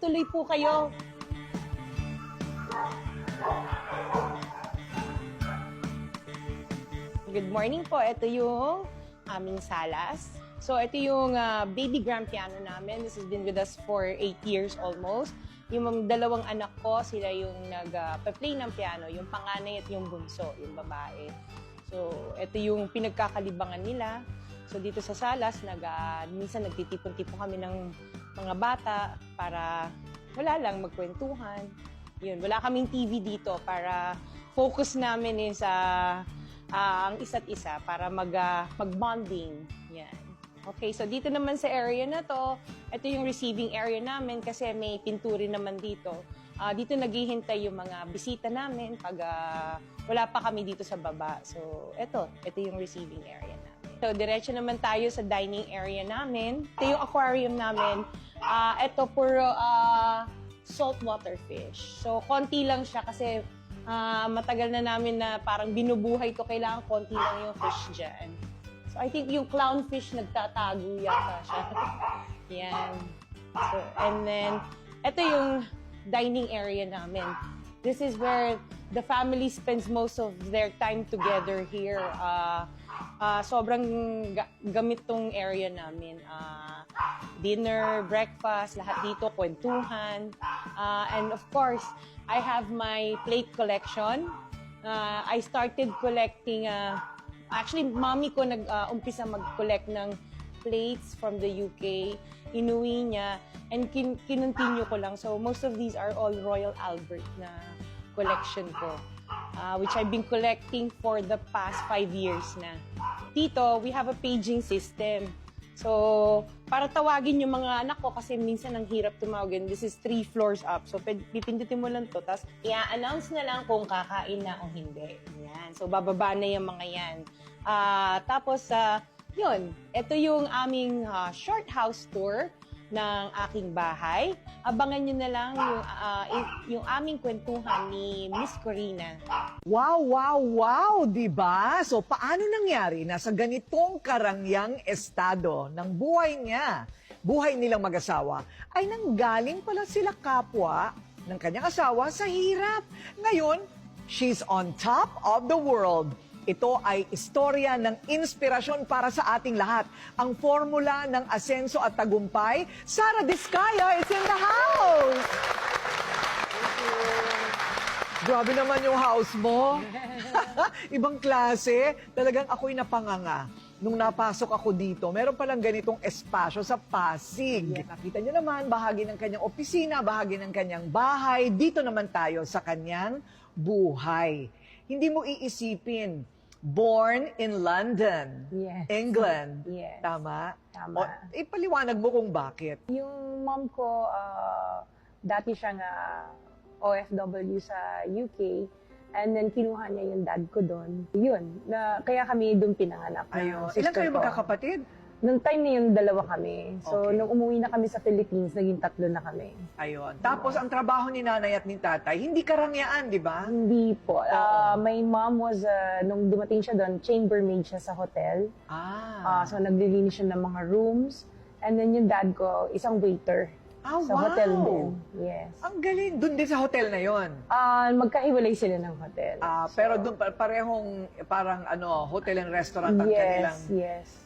Tuloy po kayo. Good morning po. Ito yung aming salas. So, ito yung baby grand piano namin. This has been with us for 8 years almost. Yung dalawang anak ko, sila yung nag-play ng piano. Yung panganay at yung bunso, yung babae. So, ito yung pinagkakalibangan nila. So, dito sa salas, minsan nagtitipon-tipon kami ng mga bata para wala lang, magkwentuhan. Yun, wala kaming TV dito para focus namin sa ang isa't isa para mag-bonding. Yan. Okay, so dito naman sa area na to, ito yung receiving area namin kasi may pinturin naman dito. Dito naghihintay yung mga bisita namin pag wala pa kami dito sa baba. So, ito yung receiving area namin. So, diretso naman tayo sa dining area namin. Ito yung aquarium namin. Ito puro saltwater fish. So, konti lang siya kasi matagal na namin na parang binubuhay to. Kailangan konti lang yung fish dyan. So, I think yung clownfish nagtatago yata siya. Yan. So, and then, ito yung dining area namin. This is where the family spends most of their time together here. Sobrang gamit tong area namin. Dinner, breakfast, lahat dito, kwentuhan. And of course, I have my plate collection. I started collecting, actually, mommy ko nag-umpisa mag-collect ng plates from the UK. Inuwi niya, and kinontinue ko lang. So, most of these are all Royal Albert na collection ko, which I've been collecting for the past 5 years na. Dito, we have a paging system. So, para tawagin yung mga anak ko, kasi minsan ang hirap tumawagin. This is 3 floors up. So, pipindutin mo lang to. Tapos, i-announce na lang kung kakain na o hindi. Yan. So, bababa na yung mga yan. Tapos, yun. Ito yung aming short house tour ng aking bahay. Abangan nyo na lang yung aming kwentuhan ni Miss Corina. Wow, wow, wow, di ba? So paano nangyari na sa ganitong karangyang estado ng buhay nilang mag-asawa, ay nanggaling pala sila kapwa ng kanyang asawa sa hirap. Ngayon, she's on top of the world. Ito ay istorya ng inspirasyon para sa ating lahat. Ang formula ng asenso at tagumpay, Sara Diskaya is in the house! Grabe naman yung house mo. Ibang klase. Talagang ako'y napanganga. Nung napasok ako dito, meron palang ganitong espasyo sa Pasig. Yeah. Nakita niyo naman, bahagi ng kanyang opisina, bahagi ng kanyang bahay. Dito naman tayo sa kanyang buhay. Hindi mo iisipin, born in London, Yes. England. Yes. Tama? Tama. O, ipaliwanag mo kung bakit. Yung mom ko, dati siyang OFW sa UK. And then, kinuha niya yung dad ko doon. Yun. Kaya kami doon pinanganak. Ayun. Sister Ilan kayo ko. magkakapatid? Nung time na yun, 2 kami. So, Okay. nung umuwi na kami sa Philippines, naging 3 na kami. Ayun. Tapos, ang trabaho ni nanay at ni tatay, hindi karangyaan, di ba? Hindi po. Oo. My mom was, nung dumating siya doon, chambermaid siya sa hotel. So, naglilinis siya ng mga rooms. And then yung dad ko, isang waiter. Ah, Sa wow. hotel din. Yes. Ang galing. Doon din sa hotel na yon. Magkahiwalay sila ng hotel. Pero doon parehong parang hotel and restaurant ang kanilang Yes.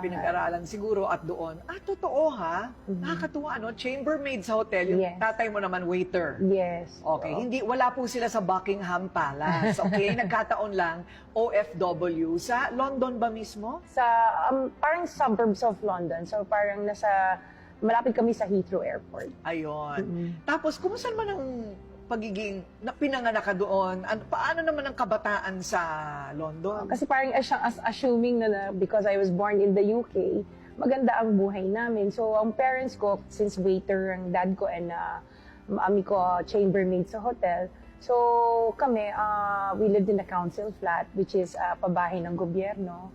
pinag-aralan siguro at doon. Totoo ha? Nakakatuwa, chambermaid sa hotel, yung Yes. tatay mo naman waiter. Yes. Okay, wala po sila sa Buckingham Palace. Okay, nagkataon lang OFW sa London ba mismo? Sa parang suburbs of London. So parang malapit kami sa Heathrow Airport. Ayun. Tapos, kumusta naman ang pagiging pinanganak ka doon? Paano naman ang kabataan sa London? Kasi parang assuming na because I was born in the UK, maganda ang buhay namin. So, ang parents ko, since waiter ang dad ko and mami ko chambermaid sa hotel, so kami, we lived in a council flat, which is pabahay ng gobyerno.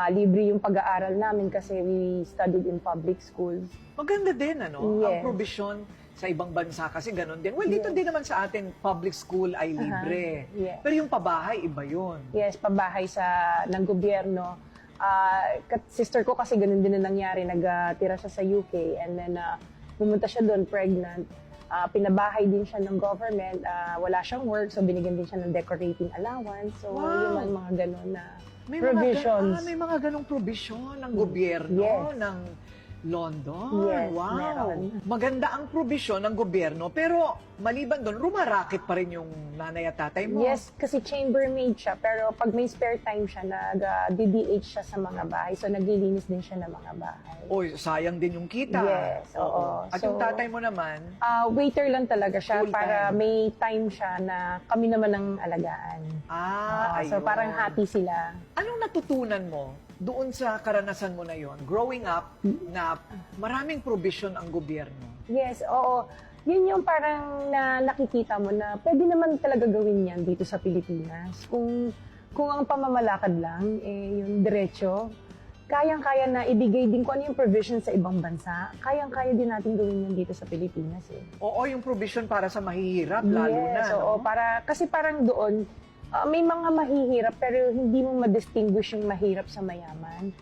Libre yung pag-aaral namin kasi we studied in public schools. Maganda din, Ang Yes. provision sa ibang bansa kasi ganun din. Well, dito din naman sa atin, public school ay libre. Yes. Pero yung pabahay, iba yun. Yes, pabahay ng gobyerno. Sister ko kasi ganun din na nangyari. Nagtira siya sa UK and then pumunta siya doon pregnant. Pinabahay din siya ng government. Wala siyang work, so binigyan din siya ng decorating allowance. So, Wow. yung mga gano'n na May provisions. may mga ganong provision ng gobyerno, Yes. ng London. Yes, Wow. meron. Maganda ang probisyon ng gobyerno, pero maliban doon, rumarakit pa rin yung nanay at tatay mo. Yes, kasi chambermaid siya, pero pag may spare time siya, nag-DDH siya sa mga bahay. So, naglilinis din siya ng mga bahay. Oy, sayang din yung kita. Yes, oo. At So, yung tatay mo naman, Waiter lang talaga siya Full para time. may time siya na kami naman ang alagaan. So, ayun. parang happy sila. Anong natutunan mo doon sa karanasan mo na yon, growing up, na maraming provision ang gobyerno? Yes, oo. Yun yung parang nakikita mo na pwede naman talaga gawin yan dito sa Pilipinas. Kung ang pamamalakad lang, yung diretso, kayang-kaya na ibigay din kung ano yung provision sa ibang bansa. Kayang-kaya din natin gawin yan dito sa Pilipinas. Oo, yung provision para sa mahihirap, lalo na. Yes, oo. No? Kasi parang doon, may mga mahihirap pero hindi mo ma-distinguish yung mahirap sa mayaman.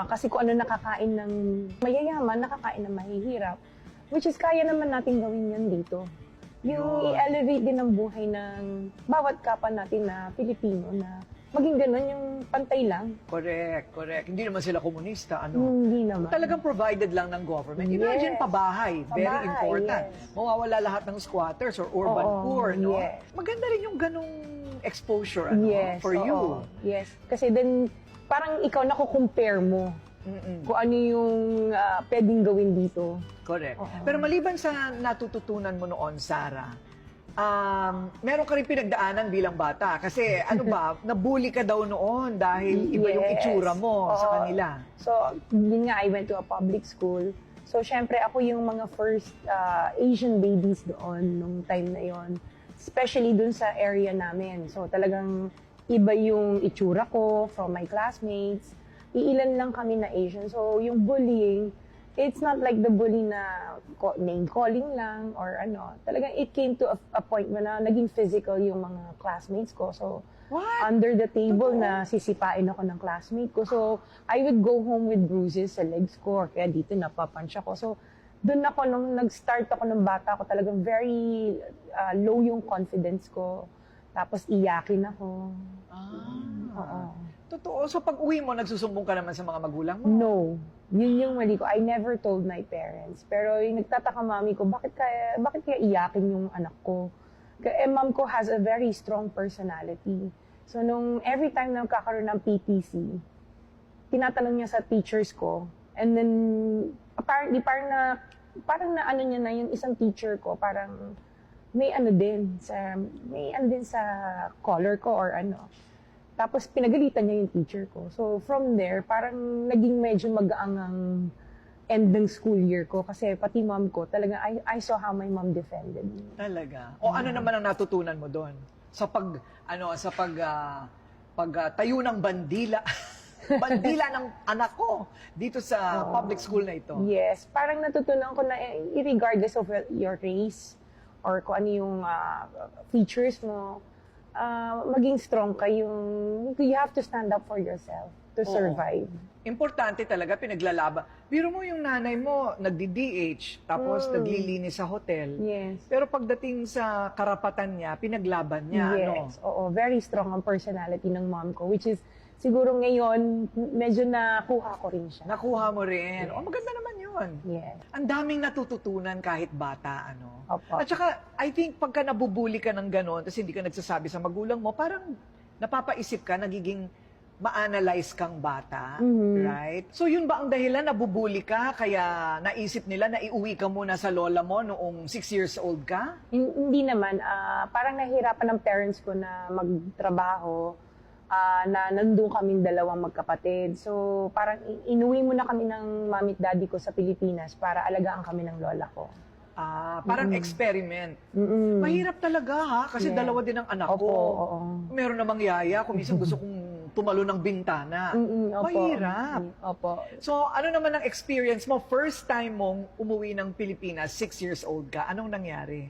Kasi kung ano nakakain ng mayayaman, nakakain ng mahihirap. Which is kaya naman natin gawin yan dito. Yung Yun. i-elevate din ang buhay ng bawat kapwa natin na Pilipino na maging ganun yung pantay lang. Correct, correct. Hindi naman sila komunista, ano? Hindi naman. Talagang provided lang ng government. Imagine Yes. pabahay, very Pabahay, important. yes. Mawawala lahat ng squatters or urban Oo, poor, no? yes. Maganda rin yung ganong exposure, ano, Yes, for you. oo. Yes. Kasi then, parang ikaw nakukompare mo Mm-mm. kung ano yung pwedeng gawin dito. Correct. Oo. Pero maliban sa natututunan mo noon, Sarah, meron ka rin pinagdaanan bilang bata. Kasi ano ba, nabully ka daw noon dahil iba yung Yes. itsura mo sa Oo. kanila. So, yun nga, I went to a public school. So, syempre, ako yung mga first Asian babies doon nung time na yon, especially dun sa area namin. So, talagang iba yung itsura ko from my classmates. Iilan lang kami na Asian. So, yung bullying, it's not like the bully na name calling lang or ano. Talagang it came to a point na naging physical yung mga classmates ko. So, What? under the table Totoo? na sisipain ako ng classmate ko. So, I would go home with bruises sa legs ko or kaya dito napapunch ako. So, doon ako, nung nag-start ako ng bata ako, talagang very low yung confidence ko. Tapos iyakin ako. Oo. Totoo. So pag uwi mo, nagsusumbong ka naman sa mga magulang mo? No. Yun yung mali ko. I never told my parents. Pero yung nagtataka mami ko, bakit kaya iyakin yung anak ko? Mom ko has a very strong personality. So nung every time na nagkakaroon ng PPC, tinatanong niya sa teachers ko, and then apparently parang na ano niya na yung isang teacher ko, parang may ano din sa color ko or ano. Tapos pinagalitan niya yung teacher ko. So from there, parang naging medyo magaang ang end ng school year ko kasi pati mom ko, talaga I saw how my mom defended me. Talaga. O ano naman ang natutunan mo doon? Sa pagtayo ng bandila. Bandila ng anak ko dito sa public school na ito. Yes, parang natutunan ko na regardless of your race or kung ano yung features mo, maging strong ka you have to stand up for yourself to Oo. survive. Importante talaga pinaglalaban. Biro mo yung nanay mo, nagdi-DH, tapos naglilinis sa hotel. Yes. Pero pagdating sa karapatan niya, pinaglaban niya. Yes, oo. Very strong ang personality ng mom ko, which is, siguro ngayon, medyo nakuha ko rin siya. Nakuha mo rin. O, maganda naman yun. Yes. Ang daming natututunan kahit bata, ano. Opo. At saka, I think, pagka nabubuli ka ng gano'n, tapos hindi ka nagsasabi sa magulang mo, parang napapaisip ka, nagiging ma-analyze kang bata, right? So yun ba ang dahilan, nabubuli ka, kaya naisip nila na iuwi ka muna sa lola mo noong 6 years old ka? Hindi naman. Parang nahihirapan ng parents ko na magtrabaho, na nandun kaming dalawang magkapatid. So parang inuwi muna kami ng mami at daddy ko sa Pilipinas para alagaan kami ng lola ko. Parang experiment. Mm-mm. Mahirap talaga ha, kasi Yeah. dalawa din ang anak Opo, ko. oo. Meron namang yaya, kung minsan gusto kong tumalo ng bintana. Opo. Mahirap. Opo. So, ano naman ang experience mo? First time mong umuwi ng Pilipinas, 6 years old ka. Anong nangyari?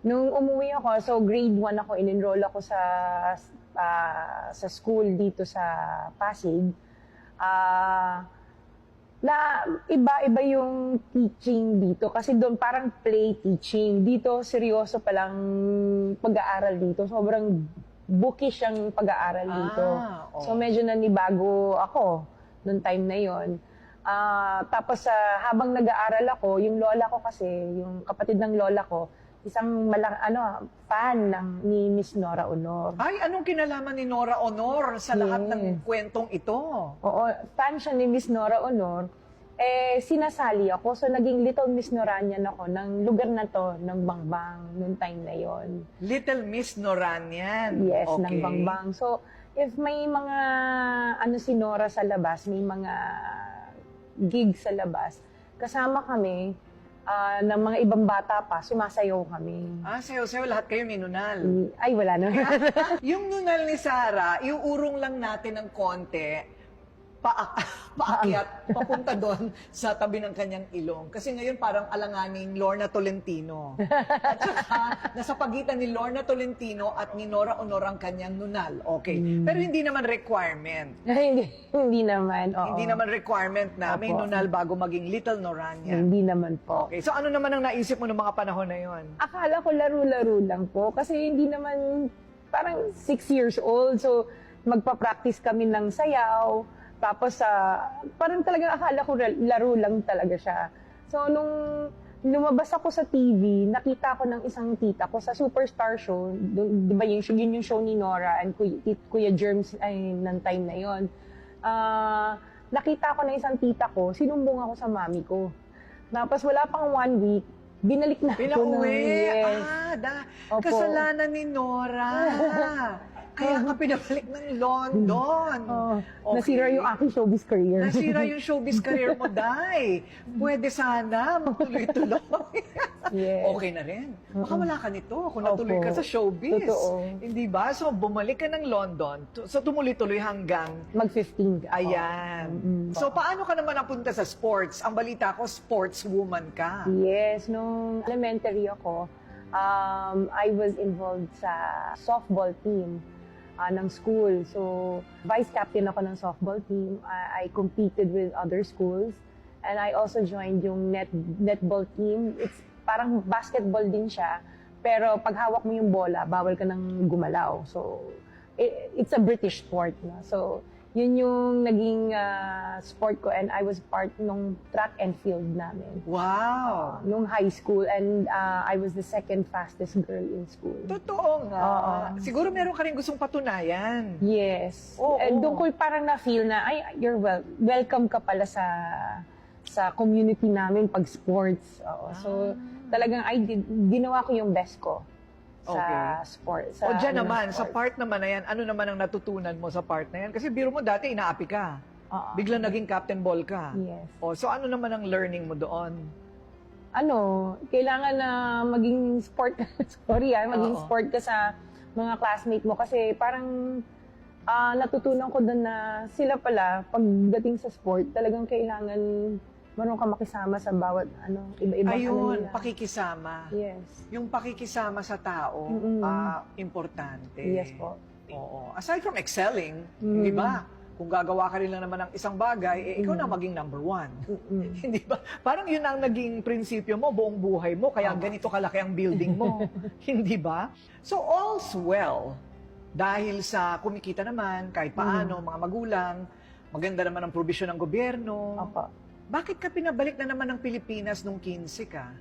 Nung umuwi ako, so grade 1 ako, in-enroll ako sa school dito sa Pasig. na iba-iba yung teaching dito kasi doon parang play teaching. Dito seryoso palang pag-aaral dito. Sobrang bookish ang pag-aaral dito. So medyo nanibago ako noong time na yon. Tapos habang nag-aaral ako, yung lola ko kasi, yung kapatid ng lola ko, isang fan ni Miss Nora Honor. Ay, anong kinalaman ni Nora Honor sa lahat ng kwentong ito? Oo, fan siya ni Miss Nora Honor. Sinasali ako. So, naging Little Miss Noranian ako ng lugar na to, ng Bangbang, noong time na yon. Little Miss Noranian. Yes, okay. ng Bangbang. So, if may mga, si Nora sa labas, may mga gig sa labas, kasama kami, ng mga ibang bata pa, sumasayaw kami. Sayo-sayo, lahat kayo may nunal. Ay, wala na. Yung nunal ni Sarah, iuurong lang natin ng konti, paakyat, papunta doon sa tabi ng kanyang ilong. Kasi ngayon parang alanganing Lorna Tolentino. At saka, nasa pagitan ni Lorna Tolentino at ni Nora Honor ang kanyang nunal. Okay. Pero hindi naman requirement. hindi naman. Oo. Hindi naman requirement na may Opo. nunal bago maging Little Norania. Hindi naman po. Okay. So ano naman ang naisip mo ng mga panahon na yon? Akala ko laro-laro lang po. Kasi hindi naman, parang 6 years old. So, magpa-practice kami ng sayaw. Tapos, parang talagang akala ko laro lang talaga siya. So, nung lumabas ako sa TV, nakita ko ng isang tita ko sa Superstar Show. Di ba yun yung show ni Nora and Kuya Germs ay ng time na yon. Nakita ko ng isang tita ko, sinumbong ako sa mami ko. Tapos wala pang 1 week, binalik na ako. Pinauwi? Yes. Opo. Kasalanan ni Nora. Kaya ka pinabalik ng London. Okay. Nasira yung aking showbiz career. Nasira yung showbiz career mo, Day. Pwede sana magtuloy-tuloy. Yes. Okay na rin. Baka wala ka nito kung natuloy ka sa showbiz. Totoo. Hindi ba? So, bumalik ka ng London. So, tumuloy-tuloy hanggang... Mag-15 ako. Ayan. So, paano ka naman napunta sa sports? Ang balita ko, sportswoman ka. Yes, nung elementary ako, I was involved sa softball team ng school. So, vice captain ako ng softball team. I competed with other schools. And I also joined yung netball team. It's parang basketball din siya. Pero pag hawak mo yung bola, bawal ka nang gumalaw. So, it's a British sport. No? So, yun yung naging sport ko and I was part nung track and field namin. Wow! Nung high school and I was the second fastest girl in school. Totoo nga. Siguro meron ka rin gustong patunayan. Yes. Oo. And doon ko parang na-feel na, ay, you're welcome ka pala sa community namin pag sports. So, talagang ginawa ko yung best ko sa sport. O dyan naman, sa part naman na yan, ano naman ang natutunan mo sa part na yan? Kasi biro mo dati, inaapi ka. Biglang naging captain ball ka. Yes. So ano naman ang learning mo doon? Kailangan na maging sport ka. Maging sport ka sa mga classmate mo. Kasi parang natutunan ko doon na sila pala, pagdating sa sport, talagang kailangan marunong ka makisama sa bawat iba-ibang Ayun, nila. pakikisama. Yes. Yung pakikisama sa tao, importante. Yes po. Oo. Aside from excelling, di ba? Kung gagawa ka rin lang naman ng isang bagay, ikaw na maging number 1. Hindi ba? Parang yun ang naging prinsipyo mo, buong buhay mo, kaya ganito kalaki ang building mo. Hindi ba? So all's well. Dahil sa kumikita naman, kahit paano, mga magulang, maganda naman ang probisyon ng gobyerno. Opo. Bakit ka pinabalik na naman ng Pilipinas nung 15 ka?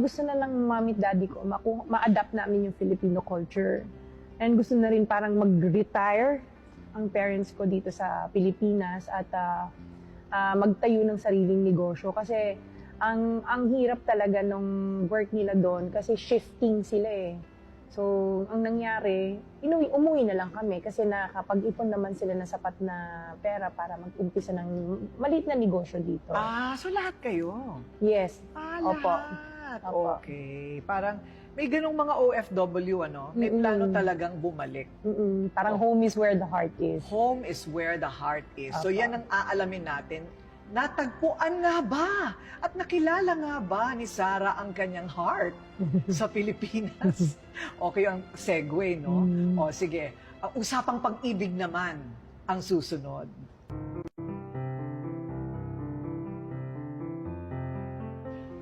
Gusto na lang mami at daddy ko, ma-adapt namin yung Filipino culture. And gusto na rin parang mag-retire ang parents ko dito sa Pilipinas at magtayo ng sariling negosyo. Kasi ang hirap talaga nung work nila doon kasi shifting sila eh. So, ang nangyari, umuwi na lang kami kasi nakapag-ipon naman sila ng sapat na pera para mag-umpisa ng maliit na negosyo dito. So lahat kayo? Yes. Opo. Lahat. Opo. Okay. Parang may ganong mga OFW, ano? May plano talagang bumalik. Parang home is where the heart is. Home is where the heart is. So Opo. yan ang aalamin natin. Natagpuan nga ba at nakilala nga ba ni Sarah ang kanyang heart sa Pilipinas? Okay ang segue, no? O sige, ang usapang pag-ibig naman ang susunod.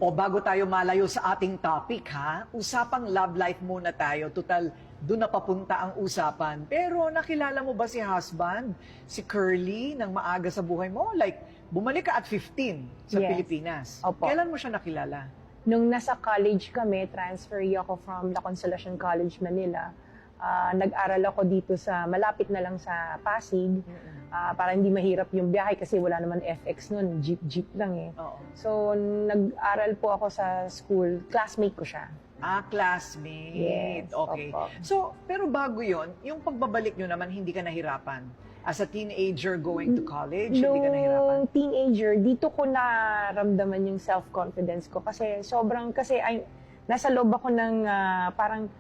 O bago tayo malayo sa ating topic ha, usapang love life muna tayo. Total, doon na papunta ang usapan. Pero nakilala mo ba si husband, si Curly, nang maaga sa buhay mo? Like, bumalik ka at 15 sa Yes. Pilipinas. Opo. Kailan mo siya nakilala? Nung nasa college kami, transferee ako from La Consolacion College, Manila. Nag-aral ako dito sa, malapit na lang sa Pasig. Para hindi mahirap yung biyahe kasi wala naman FX noon, jeep lang eh. Oo. So, nag-aral po ako sa school, classmate ko siya. Classmate. Yes, Okay. opo. So, pero bago yon, yung pagbabalik nyo naman, hindi ka nahirapan? As a teenager going to college, hindi ka nahirapan? Nung teenager, dito ko naramdaman yung self-confidence ko kasi nasa loob ako ng parang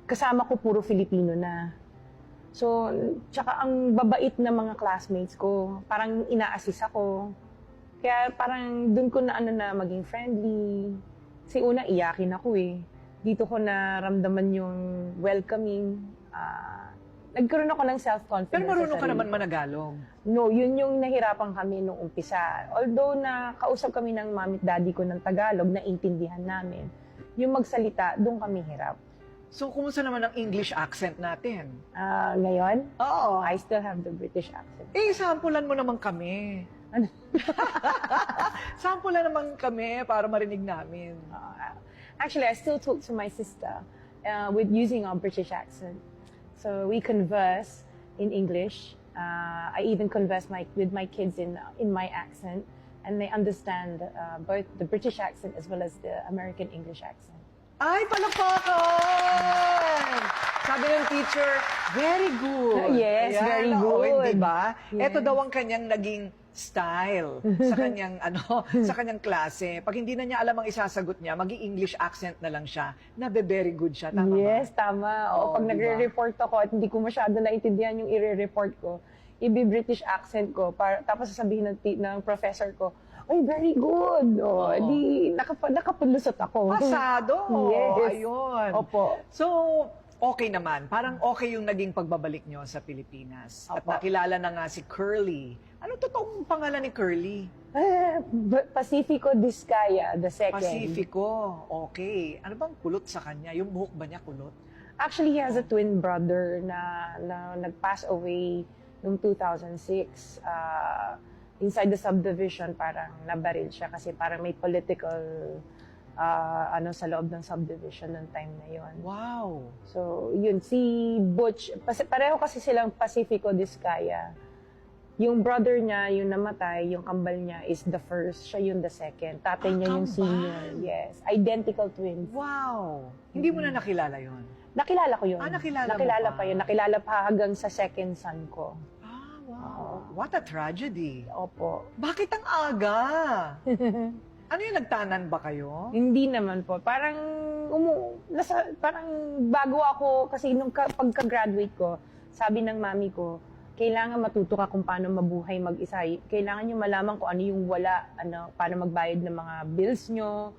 kasama ko puro Filipino na. So, tsaka ang babait na mga classmates ko, parang ina-assist ako. Kaya parang dun ko na maging friendly. Kasi una, iyakin ako eh. Dito ko naramdaman yung welcoming. Nagkaroon ako ng self-confidence. Pero marunong sa ka sarili naman ko. managalong. No, yun yung nahirapan kami nung umpisa. Although nakausap kami ng mami at daddy ko ng Tagalog, naintindihan namin. Yung magsalita, doon kami hirap. So, kumusta naman ang English accent natin? Ngayon, Oo. I still have the British accent. Sampulan mo naman kami. Ano? Sampulan naman kami para marinig namin. Actually, I still talk to my sister with using a British accent. So we converse in English. I even converse with my kids in my accent, and they understand both the British accent as well as the American English accent. Ay, palakpakan! Sabi ng teacher, very good. Yes, very oo, good. Di ba? Yes. Ito daw ang kanyang naging style sa kanyang sa kanyang klase. Pag hindi na niya alam ang isasagot niya, magi-English accent na lang siya. Very good siya. Tama Yes, ba? tama. Oo, Pag diba? nagre-report ako at hindi ko masyado naintindihan yung i-report ko, i-British accent ko, tapos sasabihin ng professor ko, "Ay, very good." Di nakapulusot ako. Pasado. Yes. Ayun. Opo. So, okay naman. Parang okay yung naging pagbabalik nyo sa Pilipinas. At Opo. nakilala na nga si Curly. Ano totoong pangalan ni Curly? Pacifico Discaya, the second. Pacifico. Okay. Ano bang kulot sa kanya? Yung buhok ba niya kulot? Actually, he has a twin brother na nag-pass away noong 2006. Inside the subdivision, parang nabaril siya kasi parang may political sa loob ng subdivision noong time na yon. Wow. So, yun, si Butch, pareho kasi silang Pacifico Discaya. Yung brother niya, yung namatay, yung kambal niya is the first, siya yung the second. Tatay niya yung kambal. senior. Yes. Identical twins. Wow. Hindi mo na nakilala yon. Nakilala ko yun. Nakilala mo Nakilala pa. pa yun. Nakilala pa hanggang sa second son ko. Wow. What a tragedy. Opo. Bakit ang aga? Ano yung nagtanan ba kayo? Hindi naman po. Parang, parang bago ako, kasi nung pagka-graduate ko, sabi ng mami ko, kailangan matuto ka kung paano mabuhay mag-isa. Kailangan nyo malaman kung ano yung wala, paano magbayad ng mga bills nyo.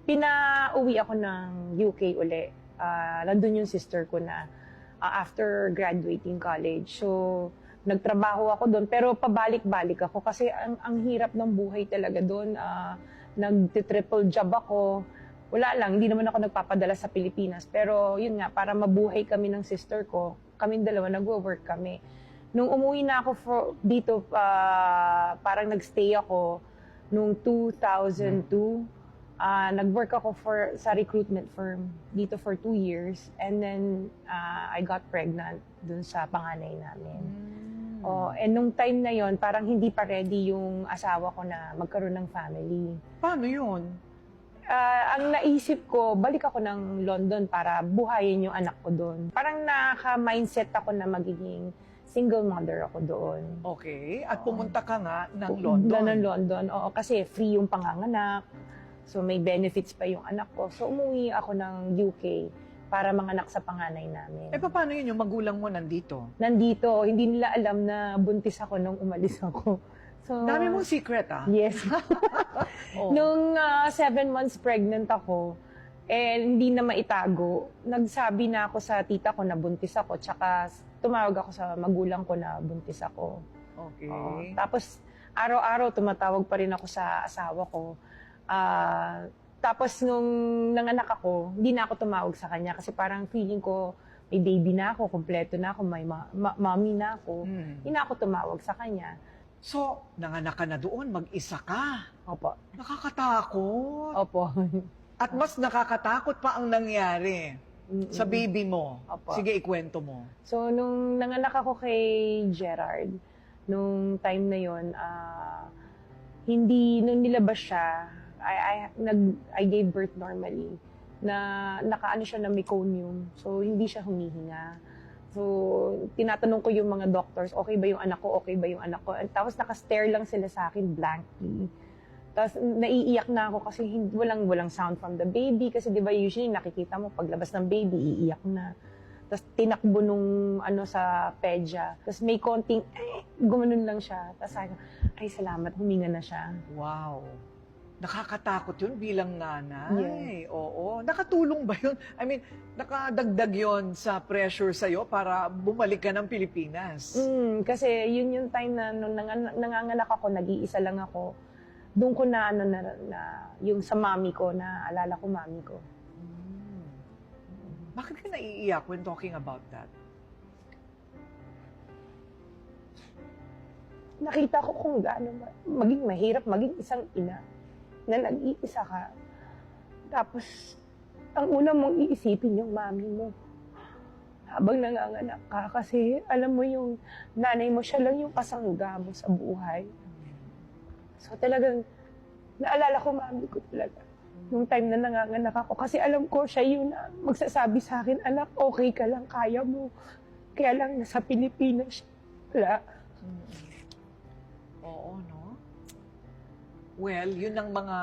Pinauwi ako ng UK uli. Nandun yung sister ko na after graduating college. So, nagtrabaho ako doon. Pero pabalik-balik ako kasi ang hirap ng buhay talaga doon. Nag-triple job ako. Wala lang, hindi naman ako nagpapadala sa Pilipinas. Pero yun nga, para mabuhay kami ng sister ko, kaming dalawa, nag-work kami. Nung umuwi na ako dito, parang nagstay ako nung 2002. Nag-work ako sa recruitment firm dito for 2 years. And then, I got pregnant dun sa panganay namin. And nung time na yon, parang hindi pa ready yung asawa ko na magkaroon ng family. Paano yun? Ang naisip ko, balik ako ng London para buhayin yung anak ko doon. Parang naka-mindset ako na magiging single mother ako doon. Okay. At pumunta ka nga ng London. Ng London, oo. Kasi free yung panganganak. So may benefits pa yung anak ko. So umuwi ako ng UK para manganak sa panganay namin. Paano yun yung magulang mo nandito? Nandito, hindi nila alam na buntis ako nung umalis ako. So, Dami mong secret, ah. Yes. Oh. Nung 7 months pregnant ako, hindi na maitago, nagsabi na ako sa tita ko na buntis ako, tsaka tumawag ako sa magulang ko na buntis ako. Okay. Tapos, araw-araw tumatawag pa rin ako sa asawa ko. Tapos nung nanganak ako, hindi na ako tumawag sa kanya kasi parang feeling ko may baby na ako, kumpleto na ako, may mommy na ako. Hindi na ako tumawag sa kanya. So, nanganak ka na doon, mag-isa ka. Opo. Nakakatakot. Opo. At mas nakakatakot pa ang nangyari sa baby mo. Opo. Sige, ikwento mo. So, nung nanganak ako kay Gerard, nung time na yon, nung nilabas siya, I gave birth normally. Nakaano siya na meconium. So, hindi siya humihinga. So, tinatanong ko yung mga doctors, okay ba yung anak ko, okay ba yung anak ko? Tapos naka-stare lang sila sa akin blankly. Tapos naiiyak na ako kasi walang sound from the baby. Kasi di ba usually nakikita mo paglabas ng baby, iiyak na. Tapos tinakbo nung sa pedya. Tapos may konting, gumanon lang siya. Tapos sabi ko, ay salamat, huminga na siya. Wow. Nakakatakot yun bilang nanay. Yes. Oo. Nakatulong ba yun? I mean, nakadagdag yun sa pressure sa'yo para bumalik ka ng Pilipinas. Kasi yun yung time na nung nanganganak ako, nag-iisa lang ako. Doon ko na, yung sa mami ko, alala ko mami ko. Bakit ka naiiyak when talking about that? Nakita ko kung gaano maging mahirap maging isang ina na nag-iisa ka. Tapos, ang una mong iisipin yung mami mo. Habang nanganganak ka, kasi alam mo yung nanay mo, siya lang yung kasangga mo sa buhay. So talagang, naalala ko mami ko talaga. Nung time na nanganganak ako, kasi alam ko siya yun na magsasabi sa akin, anak, okay ka lang, kaya mo. Kaya lang nasa Pilipinas siya. Wala. Oo, no? Well, yun ang mga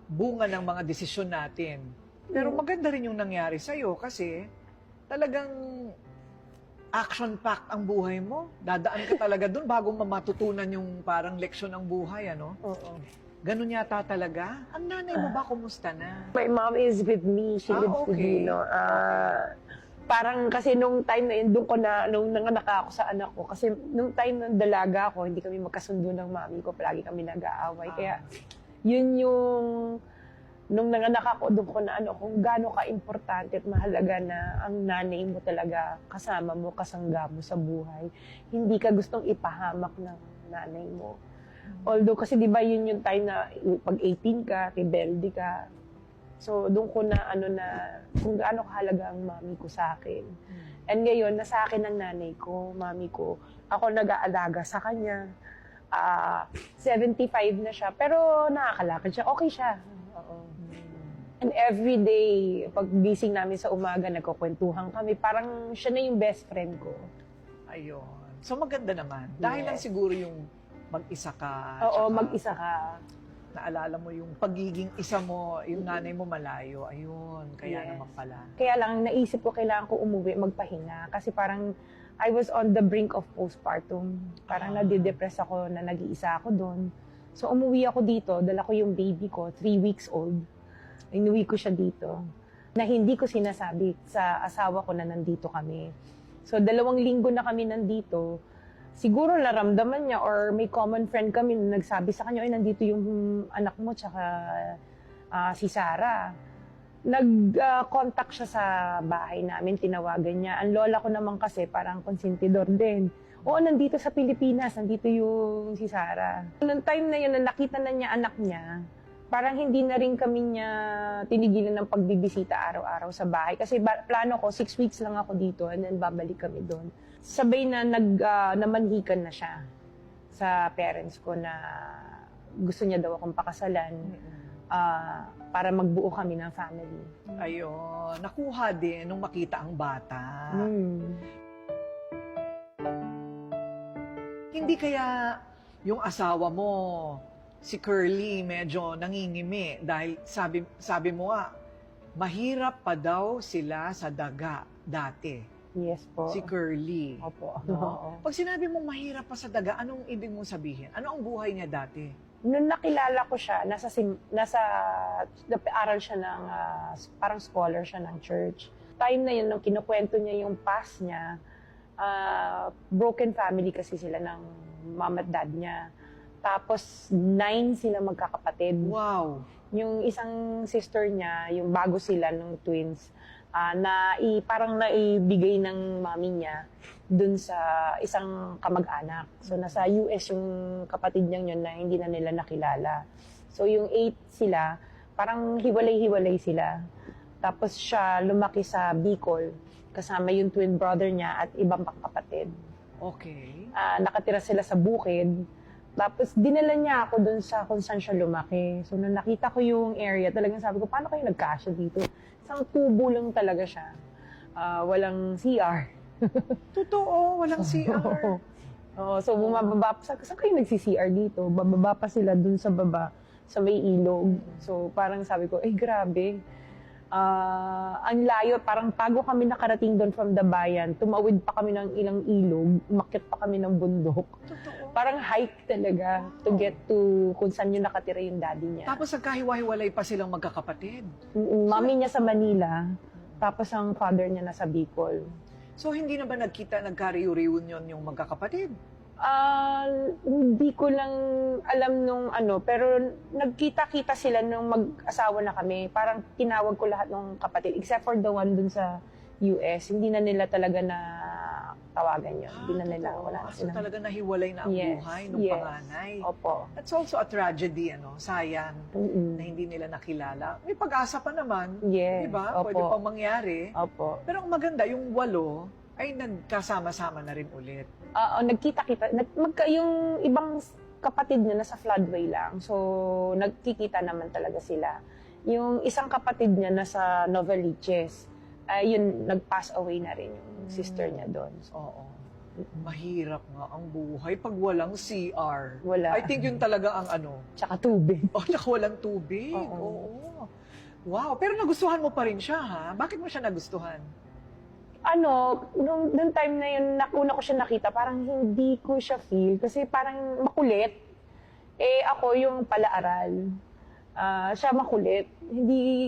bunga ng mga desisyon natin. Pero maganda rin yung nangyari sa'yo kasi talagang action-packed ang buhay mo. Dadaan ka talaga dun bago matutunan yung parang leksyon ng buhay, ano? Oo. Ganun yata talaga. Ang nanay mo ba, kumusta na? My mom is with me. She lives with me, no? Parang kasi nung time na yun, nung nanganak ako sa anak ko, kasi nung time ng dalaga ako, hindi kami magkasundo ng mami ko, palagi kami nag-aaway. Kaya yun yung, nung nanganak ako, doon ko na kung gaano ka-importante at mahalaga na ang nanay mo talaga kasama mo, kasangga mo sa buhay. Hindi ka gustong ipahamak ng nanay mo. Although kasi di ba yun yung time na pag 18 ka, rebelde ka. So doon ko na kung gaano kahalaga ang mami ko sa akin. And ngayon, nasa akin ang nanay ko, mami ko. Ako nag-aalaga sa kanya. 75 na siya, pero nakakalakad siya. Okay siya. Oo. And every day, pag gising namin sa umaga, nagkukwentuhan kami. Parang siya na yung best friend ko. Ayun. So maganda naman. Dahil lang siguro yung mag-isa ka. Oo, tsaka mag-isa ka. naalala mo yung pagiging isa mo, yung nanay mo malayo. Ayun, kaya Yes. naman pala. Kaya lang, naisip ko kailangan ko umuwi, magpahinga. Kasi parang I was on the brink of postpartum. Parang nadidepress ako na nag-iisa ako doon. So umuwi ako dito, dala ko yung baby ko, 3 weeks old. Inuwi ko siya dito. Na hindi ko sinasabi sa asawa ko na nandito kami. So 2 linggo na kami nandito. Siguro naramdaman niya or may common friend kami na nagsabi sa kanya, ay nandito yung anak mo tsaka si Sarah. Nag-contact siya sa bahay namin, tinawagan niya. Ang lola ko naman kasi parang konsentidor din. Oo, nandito sa Pilipinas, nandito yung si Sarah. Noong time na yun, na nakita na niya anak niya, parang hindi na rin kami niya tinigilan ng pagbibisita araw-araw sa bahay. Kasi plano ko, 6 weeks lang ako dito and then babalik kami doon. Sabay na namanhikan na siya sa parents ko na gusto niya daw akong pakasalan para magbuo kami ng family. Ayun, nakuha din nung makita ang bata. Hindi kaya yung asawa mo, si Curly, medyo nangingimi dahil sabi mo mahirap pa daw sila sa daga dati. Yes po. Si Curly. Opo. No? Pag sinabi mong mahirap pa sa daga, anong ibig mong sabihin? Ano ang buhay niya dati? Nung nakilala ko siya, aral siya ng, parang scholar siya ng church. Time na yun, nung kinukwento niya yung past niya, broken family kasi sila ng mom at dad niya. Tapos 9 sila magkakapatid. Wow. Yung isang sister niya, yung bago sila ng twins, parang naibigay ng mami niya dun sa isang kamag-anak. So nasa US yung kapatid niyang yun na hindi na nila nakilala. So yung 8 sila, parang hiwalay-hiwalay sila. Tapos siya lumaki sa Bicol, kasama yung twin brother niya at ibang pang kapatid. Okay. Nakatira sila sa bukid. Tapos dinala niya ako dun sa kung saan siya lumaki. So nung nakita ko yung area, talagang sabi ko, paano kayo nagkasya dito? Isang tubo lang talaga siya. Walang CR. Totoo, walang CR. Oo, so bumababa pa. Saan kayo nagsi-CR dito? Bababa pa sila dun sa baba, sa may ilog. So parang sabi ko, grabe. Ang layo, parang bago kami nakarating doon from the bayan, tumawid pa kami ng ilang ilog, umakyat pa kami ng bundok. Totoo. Parang hike talaga to get to kung saan yung nakatira yung daddy niya. Tapos nagkahiwa-hiwalay pa silang magkakapatid. Mami niya sa Manila, tapos ang father niya nasa Bicol. So hindi na ba nagka-reunion yung magkakapatid? Hindi ko lang alam nung pero nagkita-kita sila nung mag-asawa na kami. Parang tinawag ko lahat ng kapatid, except for the one dun sa US. Hindi na nila talaga na tawagan yun. Hindi na nila, Totoo. wala na So silang. talaga nahiwalay na ang buhay ng yes. panganay. Opo. That's also a tragedy, sayang Mm-mm. na hindi nila nakilala. May pagasa pa naman, Yes. di ba? Opo. Pwede pang mangyari. Opo. Pero ang maganda, yung 8 ay nagkasama-sama na rin ulit. Nagkita-kita. Yung ibang kapatid niya nasa floodway lang. So, nagkikita naman talaga sila. Yung isang kapatid niya nasa Novaliches, yun, nag-pass away na rin yung sister niya doon. Oo. Mahirap nga ang buhay pag walang CR. Wala. I think yun talaga ang Tsaka tubig. tsaka walang tubig. Oo. Oo. Wow, pero nagustuhan mo pa rin siya, ha? Bakit mo siya nagustuhan? Nung time na yun, una ko siya nakita, parang hindi ko siya feel kasi parang makulit. Ako yung palaaral. Siya makulit.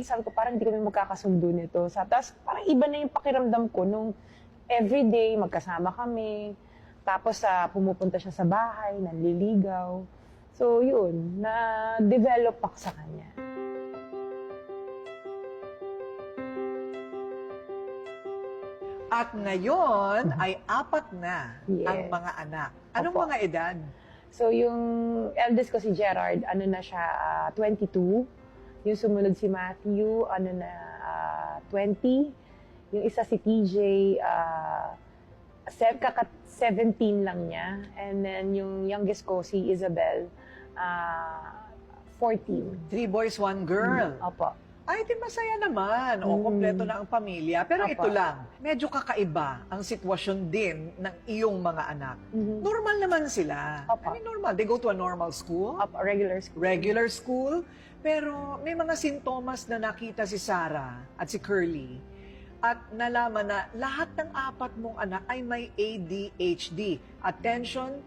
Sabi ko, parang hindi kami magkakasundo nito. Tapos parang iba na yung pakiramdam ko nung everyday magkasama kami. Tapos pumupunta siya sa bahay, nanliligaw. So yun, na-develop ako sa kanya. At ngayon ay 4 na Yes. ang mga anak. Anong Opo. mga edad? So yung eldest ko si Gerard, na siya, 22. Yung sumunod si Matthew, 20. Yung isa si TJ, 17 lang niya. And then yung youngest ko, si Isabel, 14. 3 boys, 1 girl. Opo. Ay, di masaya naman. O, kompleto na ang pamilya. Pero Apa. ito lang, medyo kakaiba ang sitwasyon din ng iyong mga anak. Mhm. Normal naman sila. Apa. I mean, normal. They go to a normal school, Opo, regular school. regular school, pero may mga sintomas na nakita si Sarah at si Curly. At nalaman na lahat ng 4 mong anak ay may ADHD, Attention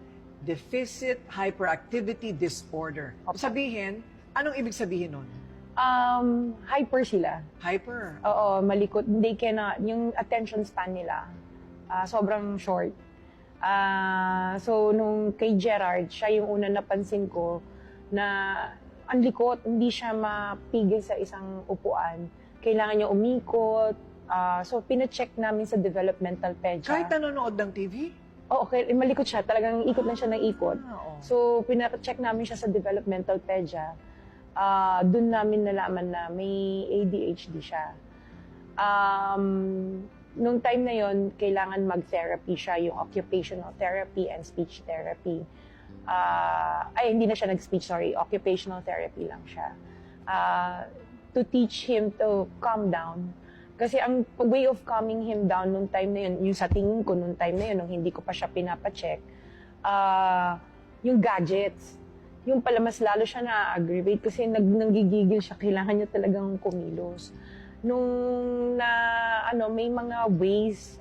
Deficit Hyperactivity Disorder. Apa. Sabihin, anong ibig sabihin nun? Hyper sila. Hyper. Oo, malikot. Yung attention span nila, sobrang short. So, nung kay Gerard, siya yung una napansin ko na ang likot, hindi siya mapigil sa isang upuan. Kailangan niya umikot. So, pina-check namin sa developmental pedya. Kahit nanonood ng TV? Oo, okay, malikot siya. Talagang ikot lang siya ng ikot. Oo. So, pina-check namin siya sa developmental pedya. Doon namin nalaman na may ADHD siya. Nung time na yon, kailangan mag-therapy siya, yung occupational therapy and speech therapy. Hindi na siya nag-speech, sorry. Occupational therapy lang siya. To teach him to calm down. Kasi ang way of calming him down nung time na yun, yung sa tingin ko nung time na yun, nung hindi ko pa siya pinapacheck, yung gadgets. Yung pala mas lalo siya na-aggravate kasi nanggigigil siya, kailangan niya talagang kumilos. Nung may mga ways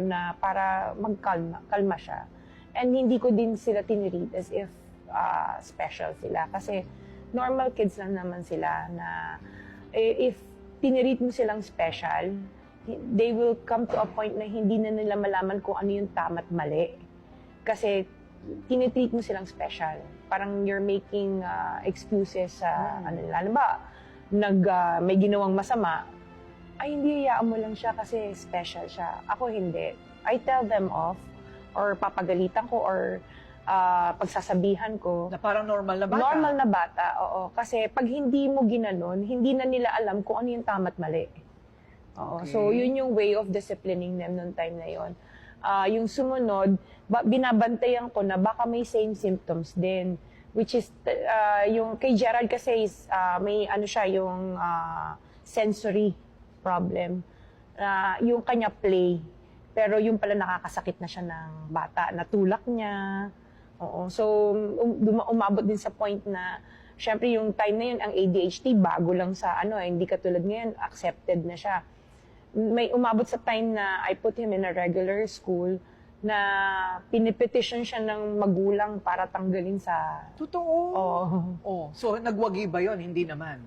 na para kalma siya. And hindi ko din sila tinreat as if special sila. Kasi normal kids lang naman sila na if tinreat mo silang special, they will come to a point na hindi na nila malaman kung ano yung tama at mali. Kasi tinitreat mo silang special. Parang you're making excuses sa ano nila. Alam ba, may ginawang masama, ay hindi, hayaan mo lang siya kasi special siya. Ako hindi. I tell them off or papagalitan ko or pagsasabihan ko. Na parang normal na bata. Normal na bata, oo. Kasi pag hindi mo ginanon, hindi na nila alam kung ano yung tama at mali. Oo. Okay. So, yun yung way of disciplining them noong time na yun. Yung sumunod, binabantayan ko na baka may same symptoms din. Which is, yung kay Gerald kasi is, may ano siya, yung sensory problem. Yung kanya play. Pero yung pala nakakasakit na siya ng bata. Natulak niya. Oo. So, umabot din sa point na, syempre yung time na yun, ang ADHD, bago lang sa hindi katulad ngayon, accepted na siya. May umabot sa time na I put him in a regular school na pinipetition siya ng magulang para tanggalin sa... Totoo. Oo. Oh, so nagwagi ba yon? Hindi naman.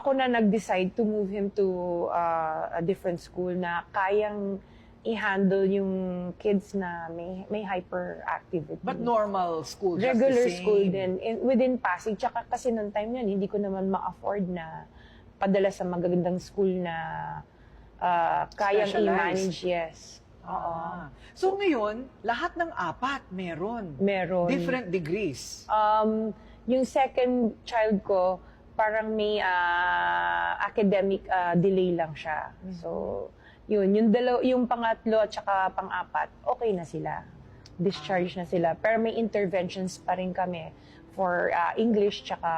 Ako na nag-decide to move him to a different school na kayang i-handle yung kids na may hyperactivity. But normal school, just Regular the same. school din. Within Pasig. Tsaka kasi noong time yun, hindi ko naman ma-afford na padala sa magagandang school na kayang Specialized. i-manage. Yes. Oo. So ngayon, lahat ng apat meron. Meron. Different degrees. Yung second child ko, parang may academic delay lang siya. So, yung pangatlo at saka pang-apat, okay na sila. Discharge na sila. Pero may interventions pa rin kami for English tsaka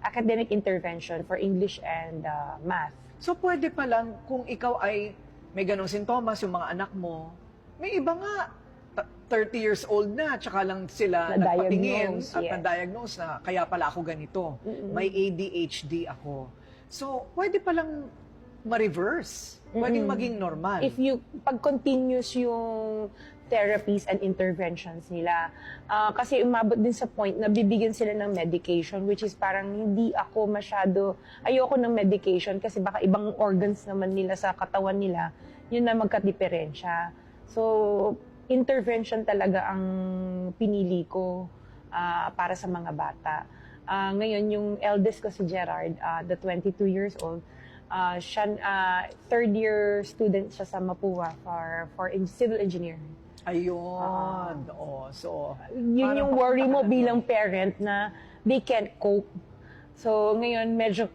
academic intervention for English and math. So pwede pa lang kung ikaw ay may ganong sintomas, yung mga anak mo, may iba nga, 30 years old na, tsaka lang sila nagpatingin Na-diagnose, at yes. na-diagnose na kaya pala ako ganito. May ADHD ako. So, pwede palang ma-reverse. Pwedeng maging normal. If pag continuous yung therapies and interventions nila, kasi umabot din sa point na bibigyan sila ng medication, which is parang hindi ako ayoko ng medication kasi baka ibang organs naman nila sa katawan nila, yun na magka-diferensya. So, intervention talaga ang pinili ko para sa mga bata. Ngayon, yung eldest ko si Gerard, the 22 years old, third year student siya sa Mapua for civil engineering. Ayun. So, Yun yung worry mo bilang parent na they can't cope. So, ngayon, medyo